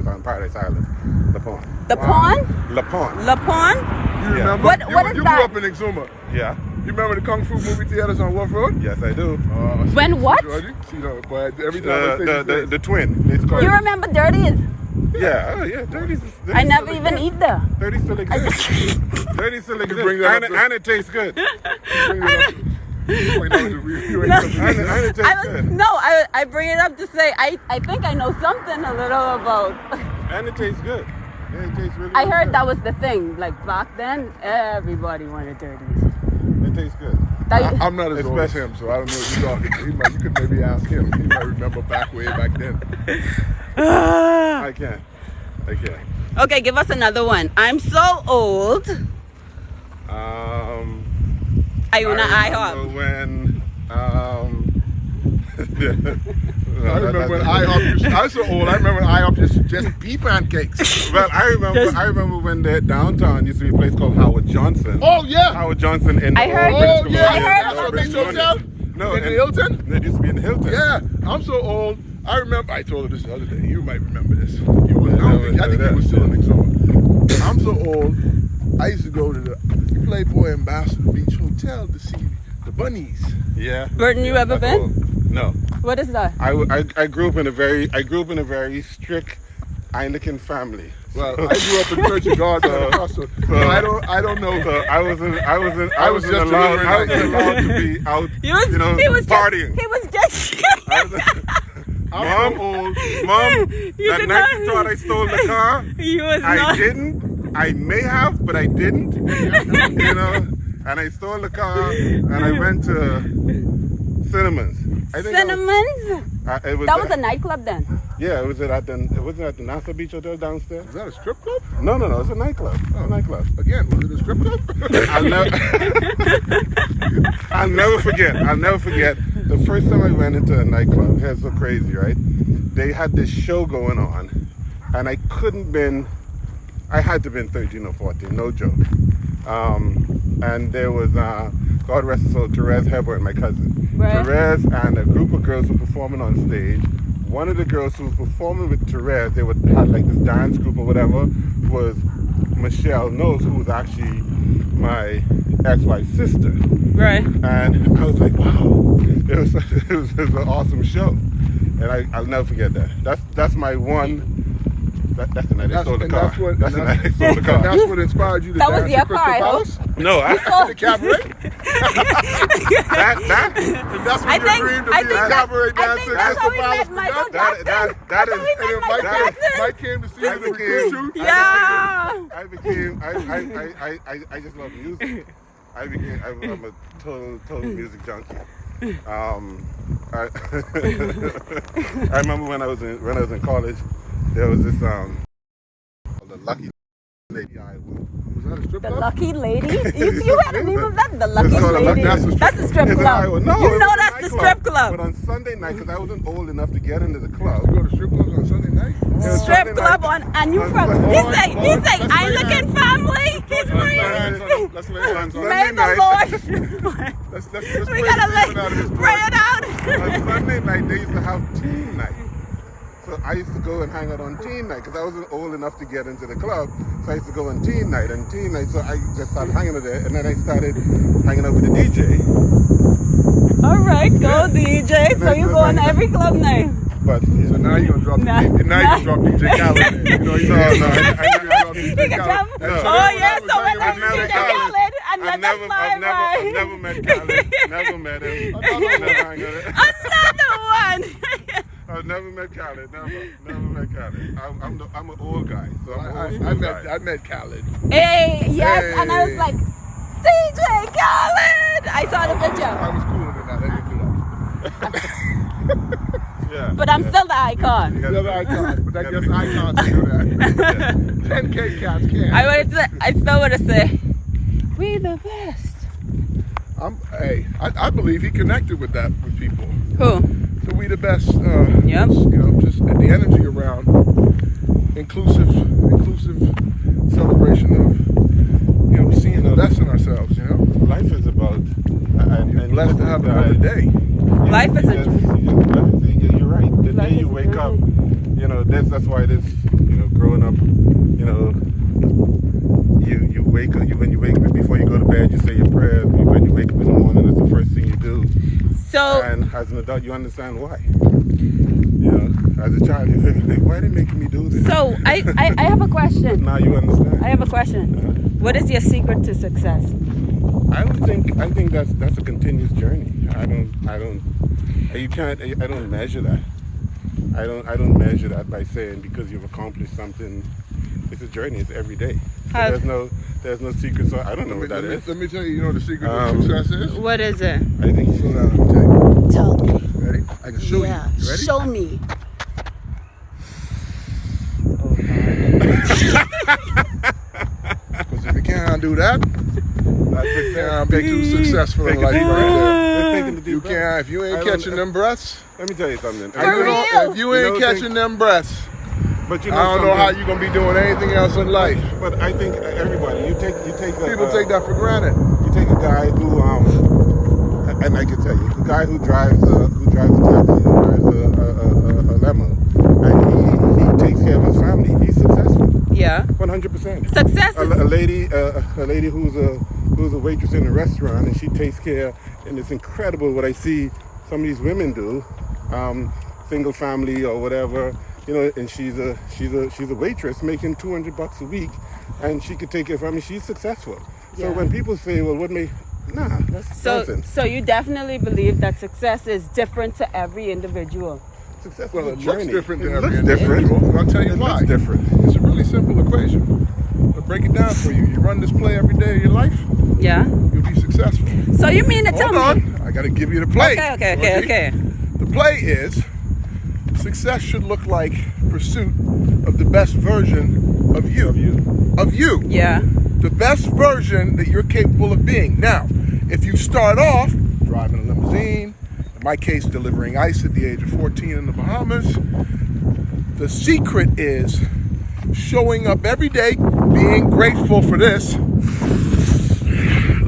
on Paradise Island. Le Pont.
The pawn?
Le Pont.
Le pawn?
You remember?
What is
you
that?
grew up in Exuma.
Yeah.
You remember the Kung Fu movie theaters on Wharf Road?
Yes, I do.
When what?
Georgie? See, no, but every time I say
The twin. It's called.
You remember Dirties?
Yeah, Dirty's.
I never even eat there.
Dirty still exists. Dirty still exists.
bring that up
And it tastes good.
you ain't tastes good.
I bring it up to say I think I know something a little about.
And it tastes good. Yeah, it tastes really,
I
really
heard
good.
that was the thing. Like back then, everybody wanted Dirties.
It tastes good.
I'm not as old as him, so I don't know what you're talking to. You could maybe ask him. He might remember way back then.
I can't.
Okay, give us another one. I'm so old. Are you in an IHOP?
When
I remember when IHOP I was so old. I remember when IHOP just beef pancakes.
Well, I remember when the downtown used to be a place called Howard Johnson.
Oh yeah.
Howard Johnson in
I heard-
Oh yeah.
I heard
That's
about
a big
the-
hotel.
No,
in the Hilton.
It used to be in the Hilton.
Yeah, I'm so old. I remember. I told her this the other day. You might remember this. You was. I think you was still in Exuma. I'm so old. I used to go to the Playboy Ambassador Beach Hotel to see the bunnies.
Yeah.
Burton, you ever
That's
been?
old. No.
What is that?
I grew up in a very strict Anglican family.
Well, I grew up in Church of God, so I don't know.
So I wasn't
just
allowed
delivering
to be out,
He was
partying.
He was just.
I'm old.
Mom,
You
that
did
night
not-
you thought I stole the car.
He was
I
not.
didn't. I may have, but I didn't. And I stole the car and I went to Cinnamons. I think
Cinnamons?
it was
That was a nightclub then.
Yeah, it was at the Nassau Beach Hotel downstairs.
Is that a strip club?
No, it's a nightclub. It's a nightclub.
Again, was it a strip club?
I'll never forget the first time I went into a nightclub. It's so crazy, right? They had this show going on, and I had to have been 13 or 14, no joke. And there was, God rest her soul, Therese Hebert, my cousin.
Right.
Therese and a group of girls were performing on stage. One of the girls who was performing with Therese, they had like this dance group or whatever, was Michelle Knowles, who was actually my ex-wife's sister.
Right.
And I was like, wow, it was an awesome show. And I'll never forget that. That's my one. That's the night I stole the car. That's the night I stole the car.
And that's what inspired you to
That was
dance
your
at Crystal
car, I hope.
Palace?
No,
The cabaret? And that's what
I
your
think-
dream to
I
be
think
a
that's-
cabaret
I think
dancer at
that's how
Crystal
we
Palace
met Michael
begun?
Jackson.
that
That's
is.
how we met
And
Michael Jackson.
Mike came to see you
I
to recruit
became-
you.
Yeah.
I just love music. I'm a total music junkie. I remember when I was in college, there was this the Lucky Lady Iowa.
Was that a strip
The
club?
Lucky Lady? You had a name of that? The Lucky
called a
Lady.
Lucky-
That's a strip
It's in
club.
Iowa. No,
You
it
know
was a
that's the
nightclub.
strip club.
But on Sunday night, because I wasn't old enough to get into the club.
You go to strip clubs on Sunday night?
Yeah,
Strip
Sunday
club
night.
and you
On
from
Sunday-
he say Anglican family. He's free.
Let's lay it on
Sunday
May the
night.
Lord.
Let's
We gotta pray it out.
On Sunday night, they used to have teen night. So I used to go and hang out on teen night because I wasn't old enough to get into the club. So I used to go on teen night. So I just started hanging out there. And then I started hanging out with the DJ.
All right, go DJ. So you go on every club night.
But
So now you're going to drop DJ Khaled. You know,
He can jump. Oh yeah, so when I DJ Khaled and let them fly
I've
by.
never met Khaled. Never met him. Never hung out with him.
Another one.
I've never met Khaled. Never met Khaled. I'm an old guy. So I'm an old
I
guy.
met Khaled.
Hey, yes,
Hey.
and I was like, DJ Khaled. I saw the picture,
I was cooler than that. I didn't do that.
Yeah.
but I'm still the icon.
The other icon, but I guess icons can do that. 10K cats can't.
I still would have said, we the best.
I believe he connected with people.
Who?
So we the best.
Yep.
You know, just the energy around, inclusive celebration of seeing the best in ourselves. You know,
Life is about.
you're blessed to have another day.
Life is a journey.
You're right. The
Life
day
is
you
a
wake up,
journey.
that's why this, growing up, you wake up, when you wake up, before you go to bed, you say your prayers. When you wake up in the morning, that's the first thing you do.
So,
and as an adult, you understand why. As a child, you're like, why are they making me do this?
so I have a question.
But now you understand.
I have a question. What is your secret to success?
I think that's a continuous journey. I don't measure that. I don't measure that by saying because you've accomplished something. It's a journey. It's every day. So there's no secret. So I don't know what that is.
Let me tell you. The secret to success is.
What is it?
I think.
Slow down. Let me tell you.
Tell me.
Ready? I can show you. You ready?
Show me.
Because if you can't do that, you can't be too successful in life right there. You can't. If you ain't catching them breaths.
Let me tell you something.
If you ain't catching them breaths,
but
I don't know how you're gonna be doing anything else in life.
But I think everybody, you take
People take that for granted.
You take a guy who and I can tell you, a guy who drives a taxi, who drives a limo, and he takes care of his family. He's successful.
Yeah.
100%.
Success is
A lady who's a waitress in a restaurant, and she takes care. And it's incredible what I see some of these women do, single family or whatever, and she's a waitress making $200 a week, and she could take care of family. She's successful. So when people say, well, that's nonsense.
So you definitely believe that success is different to every individual.
Success
Well,
is a
it
journey.
looks different to
It
every
looks different.
individual. I'll tell you
It
why.
looks different.
It's a really simple equation. I'll break it down for you. You run this play every day of your life,
Yeah.
you'll be successful.
So you mean to tell
Hold
me?
on. I got to give you the play.
Okay.
The play is success should look like pursuit of the best version of you. Of you.
Yeah.
The best version that you're capable of being. Now, if you start off driving a limousine, in my case, delivering ice at the age of 14 in the Bahamas, the secret is showing up every day, being grateful for this.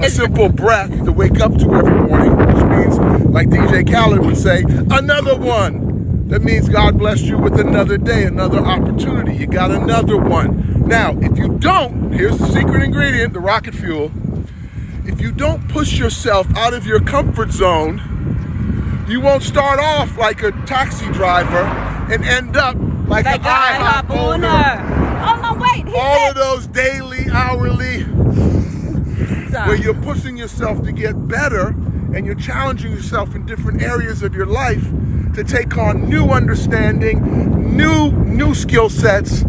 A simple breath to wake up to every morning, which means, like DJ Khaled would say, another one. That means God blessed you with another day, another opportunity. You got another one. Now, if you don't, here's the secret ingredient, the rocket fuel. If you don't push yourself out of your comfort zone, you won't start off like a taxi driver and end up like an IHOP owner.
Oh no, wait.
All of those daily, hourly, where you're pushing yourself to get better and you're challenging yourself in different areas of your life to take on new understanding, new skill sets,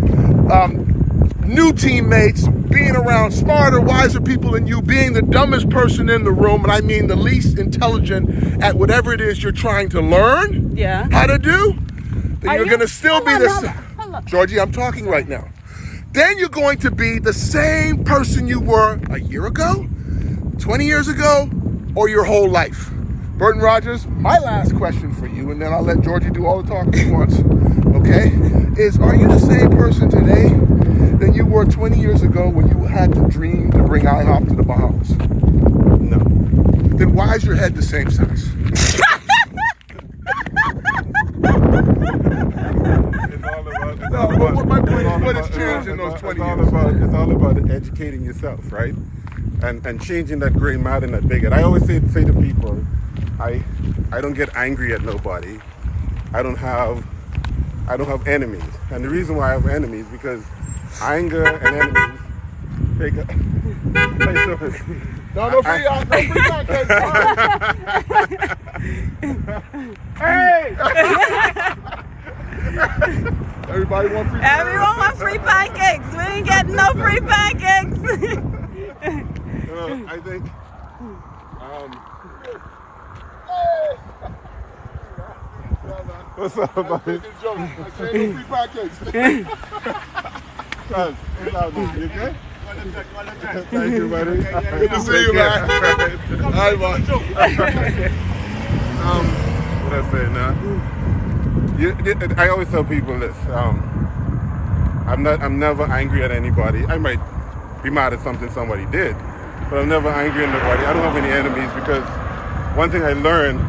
new teammates, being around smarter, wiser people than you, being the dumbest person in the room, and I mean the least intelligent at whatever it is you're trying to learn how to do, then you're going to still be the same. Georgie, I'm talking right now. Then you're going to be the same person you were a year ago, 20 years ago, or your whole life. Burton Rodgers, my last question for you, and then I'll let Georgie do all the talking he wants, okay, is are you the same person today than you were 20 years ago when you had the dream to bring IHOP to the Bahamas?
No.
Then why is your head the same size? What has changed in those 20 years?
It's all about educating yourself, right? And changing that gray matter and that bigot. I always say to people, I don't get angry at nobody. I don't have enemies. And the reason why I have enemies is because anger and enemies take a... No free pancakes. Hey!
Everybody want free pancakes?
Everyone wants free pancakes. We ain't getting no free pancakes.
I think what's up, buddy?
I said no free pancakes.
You okay? Thank you, buddy.
Good to see you, man. All right, man.
What I say now? I always tell people this. I'm never angry at anybody. I might be mad at something somebody did, but I'm never angry at nobody. I don't have any enemies because one thing I learned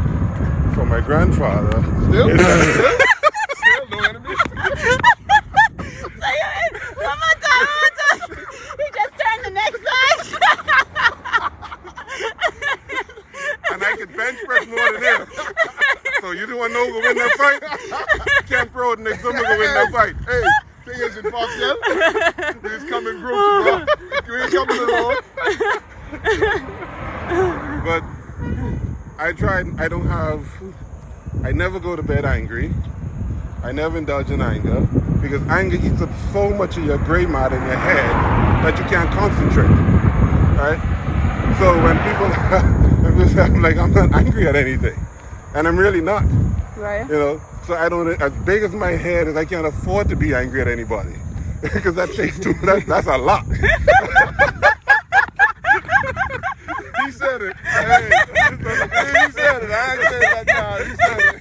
from my grandfather.
Still no enemies.
Say it one more time. He just turned the next side.
And I could bench press more than him. So you don't want to know who will win that fight? Can't throw the next someone will win that fight.
Hey, thing is in Foxtel, we just come in groups, bro. You ain't coming alone.
But I never go to bed angry. I never indulge in anger because anger eats up so much of your gray matter in your head that you can't concentrate, right? So when people say, I'm like, I'm not angry at anything, and I'm really not,
Right.
you know. So I don't, as big as my head is, I can't afford to be angry at anybody because that takes that's a lot.
He said it. Hey, he said it. I ain't said that now. He said it.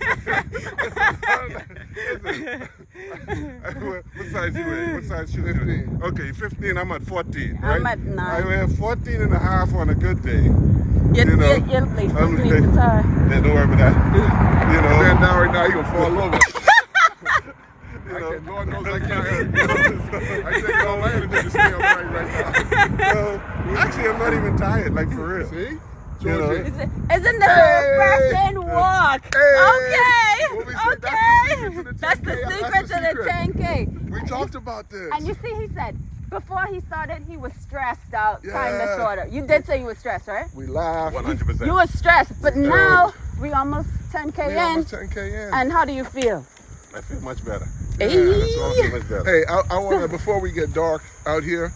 What size you weigh? What size shoes you weigh?
15.
Okay, 15. I'm at 14. Right?
I'm at 9.
I weigh 14 and a half on a good day.
You'll
know,
play
I'm
15
like,
guitar.
Yeah, don't worry about that. You know,
Man, down right now, he gonna fall over.
you know.
Lord knows I can't. I take all my energy to stay upright right now.
Actually, I'm not even tired, like for real.
See?
You know?
Isn't the refreshing walk?
Hey.
Okay.
What we said,
Okay.
that's the secret to the
That's the
10K.
secret to the 10K.
We talked about this.
And you see, he said, before he started, he was stressed out,
Yeah.
time disorder. You did say you were stressed, right?
We laughed.
100%.
You were stressed, but now we almost 10K
We
in.
almost 10K in.
And how do you feel?
I feel much better.
Hey.
I feel much better.
Hey, I want to, before we get dark out here,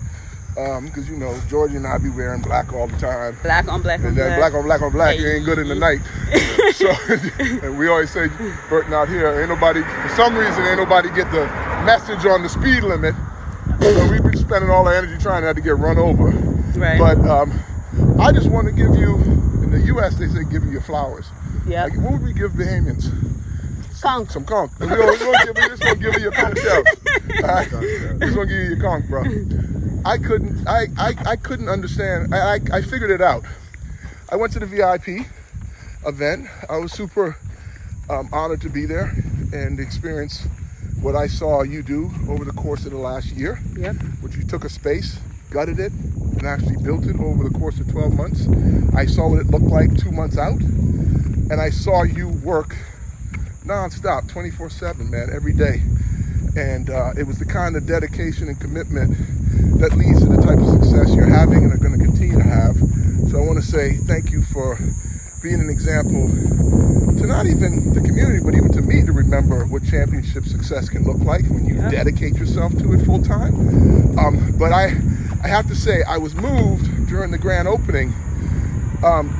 because you know, Georgie and I be wearing black all the time.
Black on black on
And then
black.
black on black on black, it ain't good in the night. So, and we always say, Burton out here, ain't nobody, for some reason, ain't nobody get the message on the speed limit. So we've been spending all our energy trying not to get run over.
Right.
But I just want to give you, in the U.S. they say give you your flowers.
Yeah.
Like, what would we give Bahamians?
Conch.
Some conch. We're gonna give you your conch shell. We're gonna give you your conch, bro. I couldn't understand. I figured it out. I went to the VIP event. I was super honored to be there and experience what I saw you do over the course of the last year.
Yep.
Which you took a space, gutted it, and actually built it over the course of 12 months. I saw what it looked like 2 months out, and I saw you work non-stop, 24/7, man, every day. And it was the kind of dedication and commitment that leads to the type of success you're having and are going to continue to have. So I want to say thank you for being an example to not even the community, but even to me, to remember what championship success can look like when you dedicate yourself to it full time. But I have to say, I was moved during the grand opening,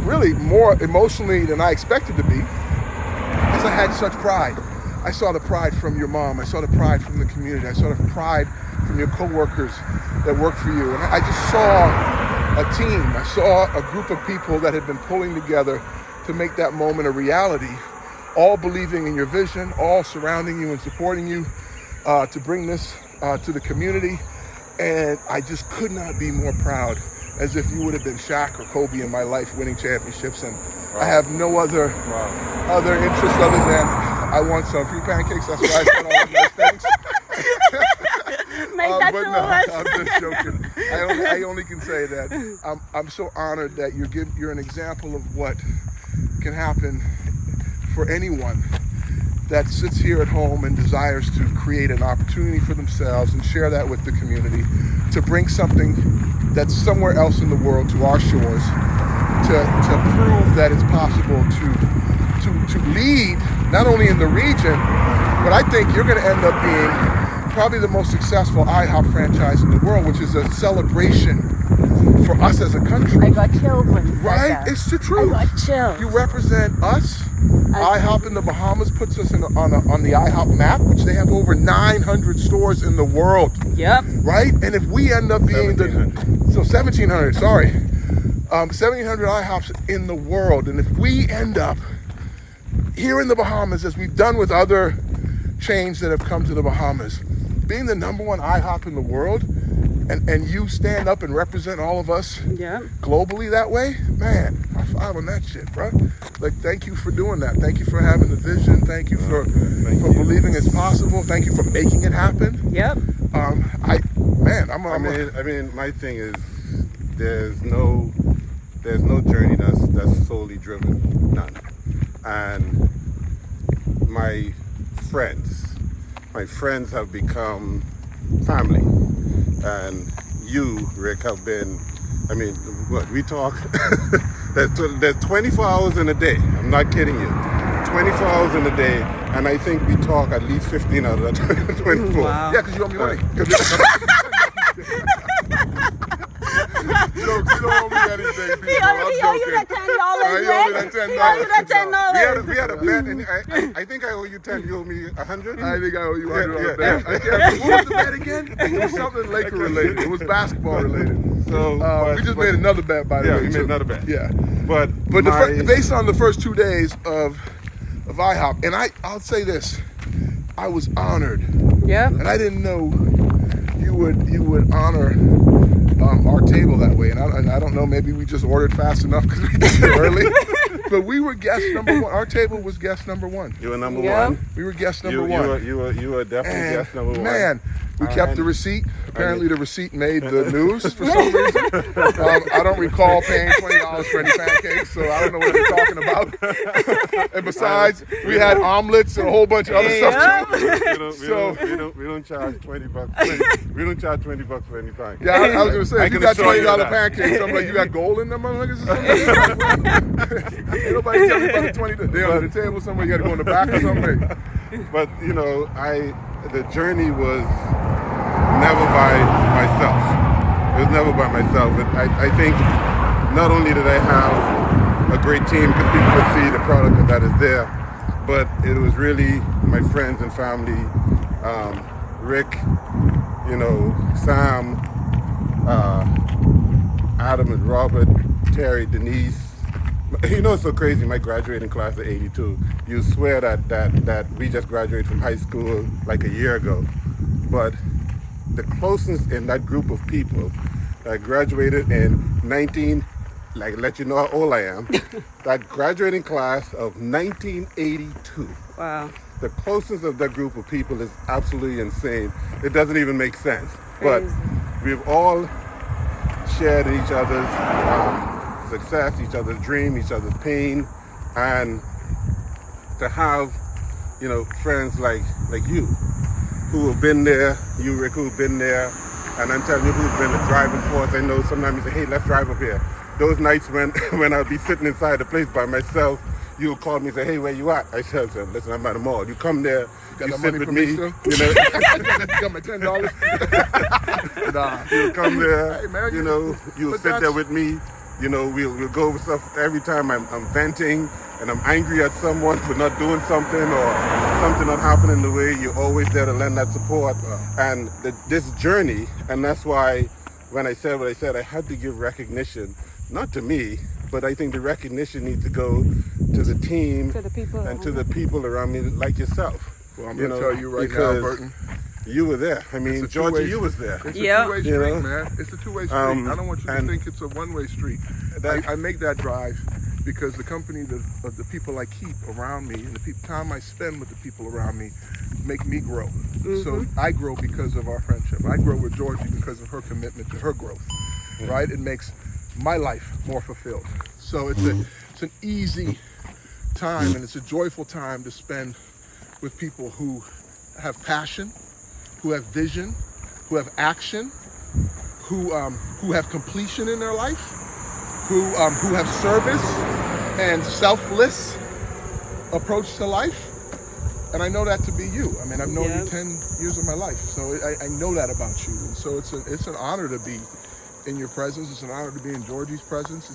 really more emotionally than I expected to be, because I had such pride. I saw the pride from your mom. I saw the pride from the community. I saw the pride from your coworkers that work for you. And I just saw a team. I saw a group of people that had been pulling together to make that moment a reality, all believing in your vision, all surrounding you and supporting you to bring this to the community. And I just could not be more proud, as if you would have been Shaq or Kobe in my life winning championships. And I have no other interest other than I want some free pancakes. That's why I said all of those things.
Make that
But
two
no,
of us.
I'm just joking. I only can say that I'm so honored that you're an example of what can happen for anyone that sits here at home and desires to create an opportunity for themselves and share that with the community, to bring something that's somewhere else in the world to our shores, to prove that it's possible to lead not only in the region, but I think you're going to end up being probably the most successful IHOP franchise in the world, which is a celebration for us as a country.
I got chills when you said
Right?
that.
It's the truth.
I got chills.
You represent us. IHOP in the Bahamas puts us on the IHOP map, which they have over 900 stores in the world.
Yep.
Right? And if we end up being 1,700, sorry. 1,700 IHOPs in the world. And if we end up here in the Bahamas, as we've done with other chains that have come to the Bahamas, being the #1 IHOP in the world, and you stand up and represent all of us
Yep.
globally that way, man,
5 on that shit, bro. Like, thank you for doing that. Thank you for having the vision. Thank you for believing it's possible. Thank you for making it happen.
Yep.
I
mean, my thing is, there's no journey that's solely driven, none. And my friends have become family, and you, Rick, have been. I mean, what we talk. there's 24 hours in a day. I'm not kidding you. 24 hours in a day, and I think we talk at least 15 out of that 24.
Wow.
Yeah, because you owe me money. Jokes, you don't owe me anything, people.
He owe you that $10,
He owe me that $10.
He owe you that $10.
We had a bet, and I think I owe you 10. You owe me 100.
I think I owe you $100
Yeah.
bet. What was the bet again? It was something Laker related. It was basketball related.
So
we just made another bet, by the way.
we made another bet.
Yeah,
but
based on the first 2 days of IHOP, and I'll say this, I was honored.
Yep.
And I didn't know you would honor our table that way. And I don't know, maybe we just ordered fast enough because we did it early. But we were guest number one. Our table was guest number one.
You were number
Yep.
one.
We were guest number one.
You were definitely guest number one.
Man, we kept the receipt. Apparently the receipt made the news for some reason. I don't recall paying $20 for any pancakes, so I don't know what they're talking about. And besides, we had omelets and a whole bunch of other stuff too.
We don't charge $20. We don't charge $20 for any pancakes.
Yeah, I was gonna say, if you got $20
that.
pancakes, I'm like, you got gold in them motherfuckers or something? Ain't nobody tell me about the 20. They're under the table somewhere. You got to go in the back or something.
But the journey was never by myself. It was never by myself. I think not only did I have a great team because people could see the product that is there, but it was really my friends and family, Rick, Sam, Adam and Robert, Terry, Denise. It's so crazy, my graduating class of 82. You swear that we just graduated from high school like a year ago. But the closeness in that group of people that graduated in let you know how old I am, that graduating class of 1982.
Wow.
The closeness of that group of people is absolutely insane. It doesn't even make sense.
Crazy.
But we've all shared each other's success, each other's dream, each other's pain, and to have, friends like you who have been there, you Rick who've been there, and I'm telling you who's been the driving force. I know sometimes you say, hey, let's drive up here. Those nights when I'll be sitting inside the place by myself, you'll call me and say, hey, where you at? I said, listen, I'm at the mall. You come there, you sit with me.
You got my $10.
Nah. You'll come there,
hey, man,
you'll sit there with me. We'll go over stuff every time I'm venting and I'm angry at someone for not doing something or something not happening the way. You're always there to lend that support. And this journey, and that's why when I said what I said, I had to give recognition, not to me, but I think the recognition needs to go to the team,
To the people
and to the people around me like yourself.
Well, I'm going to tell you right now, Burton.
You were there. I mean, Georgia, you was there.
It's a
Yep.
two-way street, man. It's a two-way street. I don't want you to
and
think it's a one-way street. I make that drive because the company of the people I keep around me and the time I spend with the people around me make me grow. So I grow because of our friendship. I grow with Georgie because of her commitment to her growth, right? It makes my life more fulfilled. So it's an easy time and it's a joyful time to spend with people who have passion, who have vision, who have action, who have completion in their life, who have service and selfless approach to life. And I know that to be you. I mean, I've known you 10 years of my life, so I know that about you. And so it's an honor to be in your presence. It's an honor to be in Georgie's presence.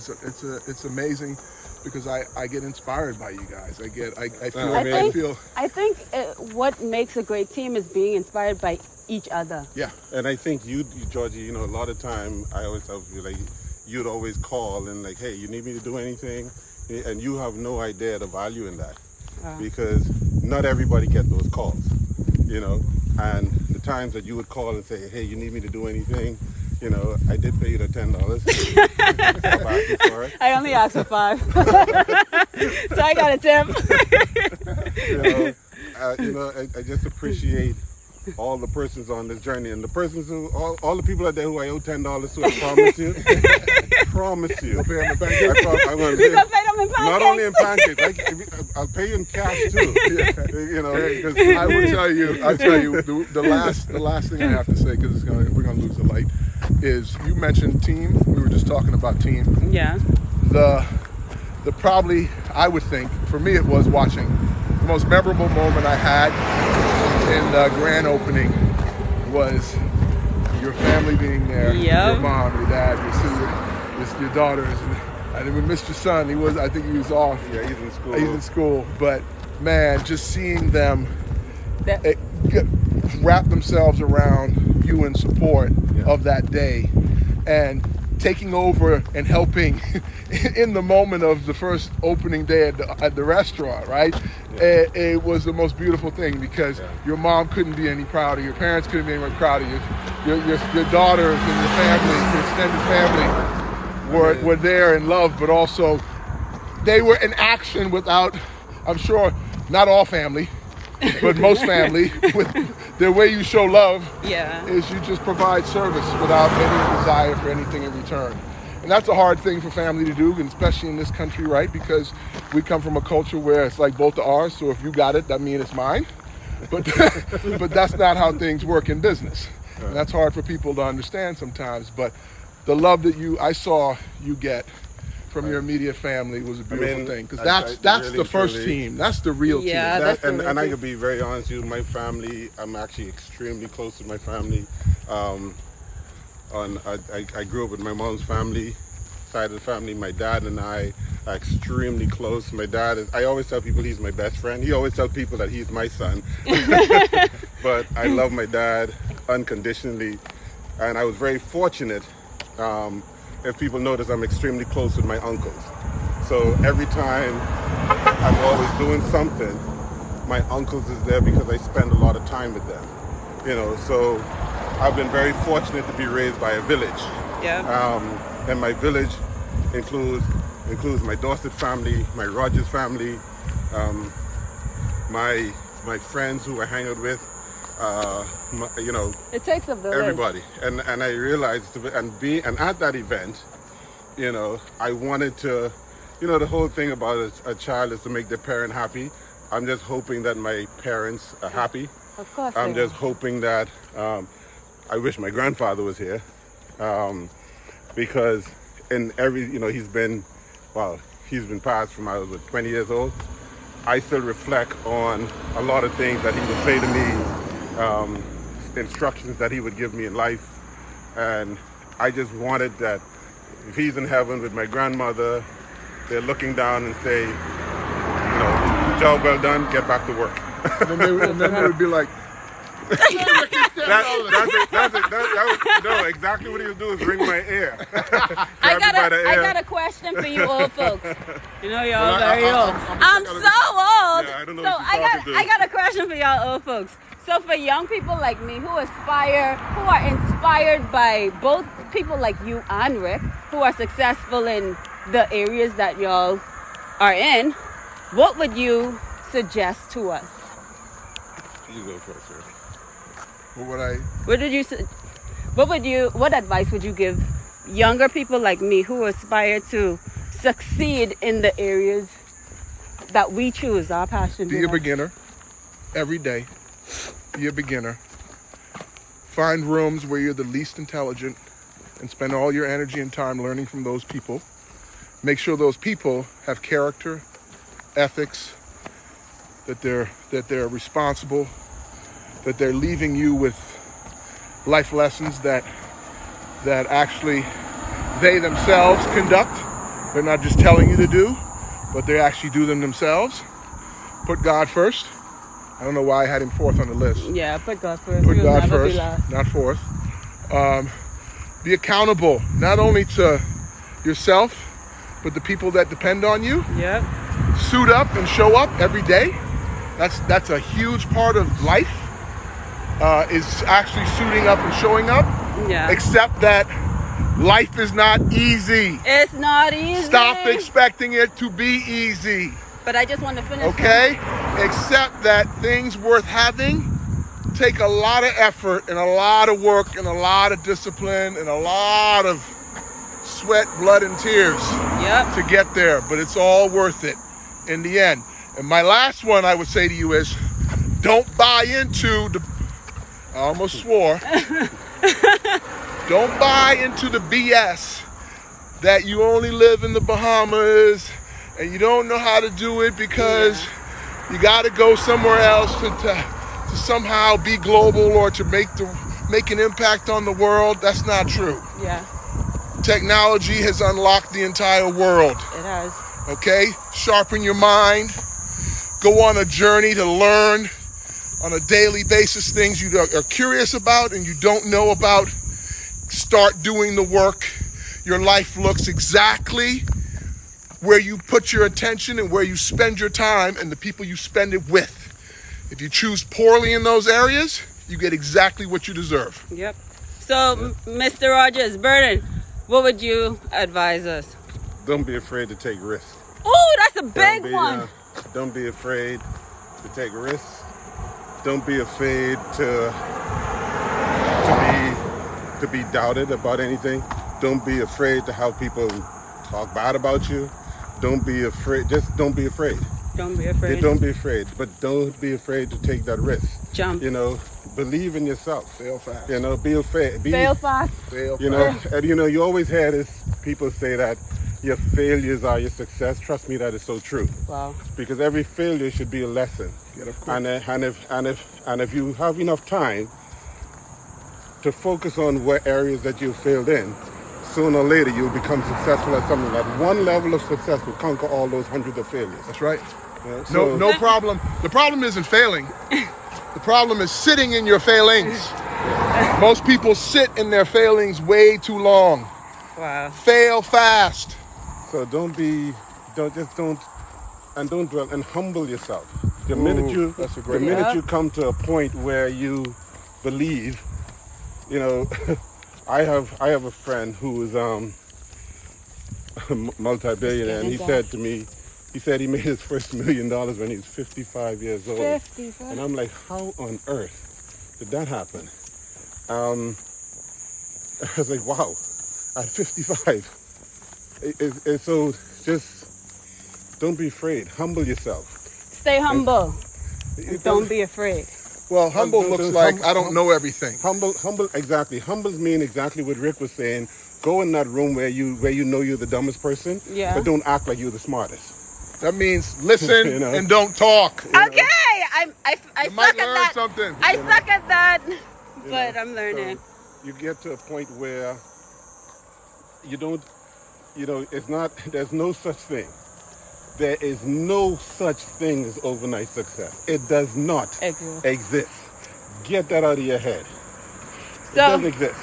It's amazing because I get inspired by you guys. I feel
what makes a great team is being inspired by each other.
Yeah, and I think you Georgie, a lot of time I always have you'd always call and hey, you need me to do anything, and you have no idea the value in that because not everybody gets those calls, and the times that you would call and say, hey, you need me to do anything, You know, I did pay you the $10. Stop asking for it.
I only asked for 5. So I got a tip.
I just appreciate all the persons on this journey and the persons who, all the people out there who I owe $10 to. I promise you.
You'll pay them in pancakes.
I'm going to
You gonna pay them in pancakes?
not only in pancakes, I'll pay you in cash too. You know, because
I will tell you, the last thing I have to say, because we're gonna lose the light, is you mentioned team. We were just talking about team.
Yeah.
The probably, I would think, for me it was watching. The most memorable moment I had in the grand opening was your family being there.
Yep.
Your mom, your dad, your sister, your daughters, and we missed your son. I think he was off.
yeah, he's in school.
He's in school, but man, just seeing them wrap themselves around you in support of that day, and taking over and helping in the moment of the first opening day at the restaurant, right?
Yeah.
It was the most beautiful thing, because your mom couldn't be any prouder, your parents couldn't be any more proud of you, your daughters and your family, your extended family were there in love, but also they were in action without, I'm sure, not all family, but most family, with the way you show love is you just provide service without any desire for anything in return. And that's a hard thing for family to do, and especially in this country, right? Because we come from a culture where it's like both are ours, so if you got it, that means it's mine. But but that's not how things work in business. And that's hard for people to understand sometimes. But the love that I saw you get from your immediate family was a beautiful thing, because that's
really,
the first
truly,
team. That's the real team.
And I could be very honest with you, my family, I'm actually extremely close to my family. I grew up with my mom's family, side of the family. My dad and I are extremely close. My dad I always tell people he's my best friend. He always tells people that he's my son. But I love my dad unconditionally, and I was very fortunate. If people notice, I'm extremely close with my uncles. So every time I'm always doing something, my uncles is there because I spend a lot of time with them. You know, so I've been very fortunate to be raised by a village.
Yeah.
And my village includes my Dorset family, my Rodgers family, my friends who I hang out with.
It takes a village.
Everybody, and I realized, and at that event, you know, I wanted to, the whole thing about a child is to make their parent happy. I'm just hoping that my parents are happy.
Of course.
I'm just hoping that I wish my grandfather was here, because in every, he's been passed from I was 20 years old. I still reflect on a lot of things that he would say to me. Instructions that he would give me in life, and I just wanted that if he's in heaven with my grandmother, they're looking down and say, job well done, get back to work.
And then they would be like,
exactly what he'll do is ring my ear.
I got a question for you old folks. Y'all very old. I'm so old.
Yeah, I don't know
so
what you're talking to.
I got a question for y'all old folks. So for young people like me who are inspired by both people like you and Rick, who are successful in the areas that y'all are in, what would you suggest to us?
You go first, Rick.
What advice would you give younger people like me who aspire to succeed in the areas that we choose, our passion?
Be a beginner every day. Be a beginner. Find rooms where you're the least intelligent and spend all your energy and time learning from those people. Make sure those people have character, ethics, that they're responsible, that they're leaving you with life lessons that actually they themselves conduct. They're not just telling you to do, but they actually do them themselves. Put God first. I don't know why I had him fourth on the list.
Yeah, put God first.
Put God first, not fourth. Be accountable, not only to yourself, but the people that depend on you.
Yep.
Suit up and show up every day. That's a huge part of life, is actually suiting up and showing up.
Yeah.
Accept that life is not easy.
It's not easy.
Stop expecting it to be easy.
But I just want to finish.
Okay? Accept that things worth having take a lot of effort and a lot of work and a lot of discipline and a lot of sweat, blood, and tears to get there. But it's all worth it in the end. And my last one I would say to you is, don't buy into the, I almost swore, don't buy into the BS that you only live in the Bahamas and you don't know how to do it because you got to go somewhere else to somehow be global or to make an impact on the world. That's not true.
Yeah.
Technology has unlocked the entire world.
It has.
Okay? Sharpen your mind. Go on a journey to learn on a daily basis things you are curious about and you don't know about. Start doing the work. Your life looks exactly where you put your attention and where you spend your time and the people you spend it with. If you choose poorly in those areas, you get exactly what you deserve.
Yep. So, Mr. Rodgers, Burton, what would you advise us?
Don't be afraid to take risks.
Oh, that's a big one.
Don't be afraid to take risks. Don't be afraid to be doubted about anything. Don't be afraid to have people talk bad about you. Don't be afraid. Just don't be afraid.
Don't be afraid.
Yeah, don't be afraid, but don't be afraid to take that risk.
Jump.
You know, believe in yourself.
Fail fast.
You know, be afraid.
Fail fast.
Fail
You know, and you know, you always hear this. People say that your failures are your success. Trust me, that is so true.
Wow.
Because every failure should be a lesson.
Yeah, of course.
And if you have enough time to focus on what areas that you failed in, sooner or later you'll become successful at something. That one level of success will conquer all those hundreds of failures.
That's right.
Yeah, so,
No problem. The problem isn't failing. The problem is sitting in your failings. Most people sit in their failings way too long.
Wow.
Fail fast.
So don't dwell and humble yourself. The minute you come to a point where you believe, you know, I have a friend who is multi-billionaire, and he said to me, he said he made his first $1 million when he was 55 years old.
55.
And I'm like, how on earth did that happen? I was like, wow, at 55. So just don't be afraid. Humble yourself.
Stay humble. Don't be afraid.
Well, humble looks like I don't know everything.
Humble, exactly. Humbles mean exactly what Rick was saying. Go in that room where you know you're the dumbest person, but don't act like you're the smartest.
That means listen
You know?
and don't talk.
Okay, I
You
suck
might
at
learn
that.
something.
I suck at that,
You
but
know?
I'm learning.
So you get to a point where you don't, you know, it's not, there's no such thing. There is no such thing as overnight success. It does not exist. Get that out of your head. It doesn't exist.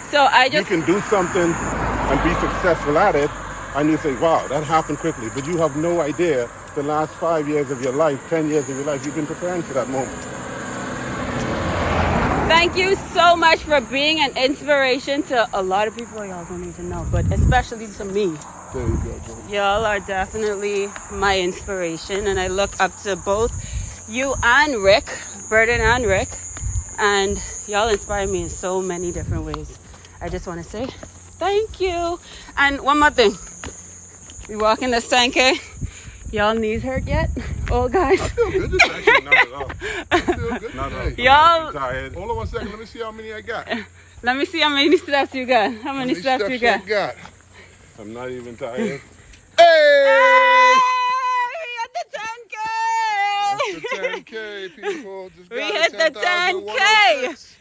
So I just...
You can do something and be successful at it, and you say, wow, that happened quickly. But you have no idea the last 5 years of your life, 10 years of your life, you've been preparing for that moment.
Thank you so much for being an inspiration to a lot of people y'all don't even know, but especially to me.
There you go, Joe.
Y'all are definitely my inspiration, and I look up to both you and Rick, Burton and Rick, and y'all inspire me in so many different ways. I just want to say thank you. And one more thing. We walking this 10K. Y'all knees hurt yet? Old guys?
I feel good. This actually not at all. I feel good.
Not at all.
Y'all...
Hold on 1 second. Let me see how many I got.
Let me see how many steps you got. How many steps you got?
I'm not even tired.
Hey!
We hit the 10K!
That's the 10K, people. Just
We
got
hit the 10K!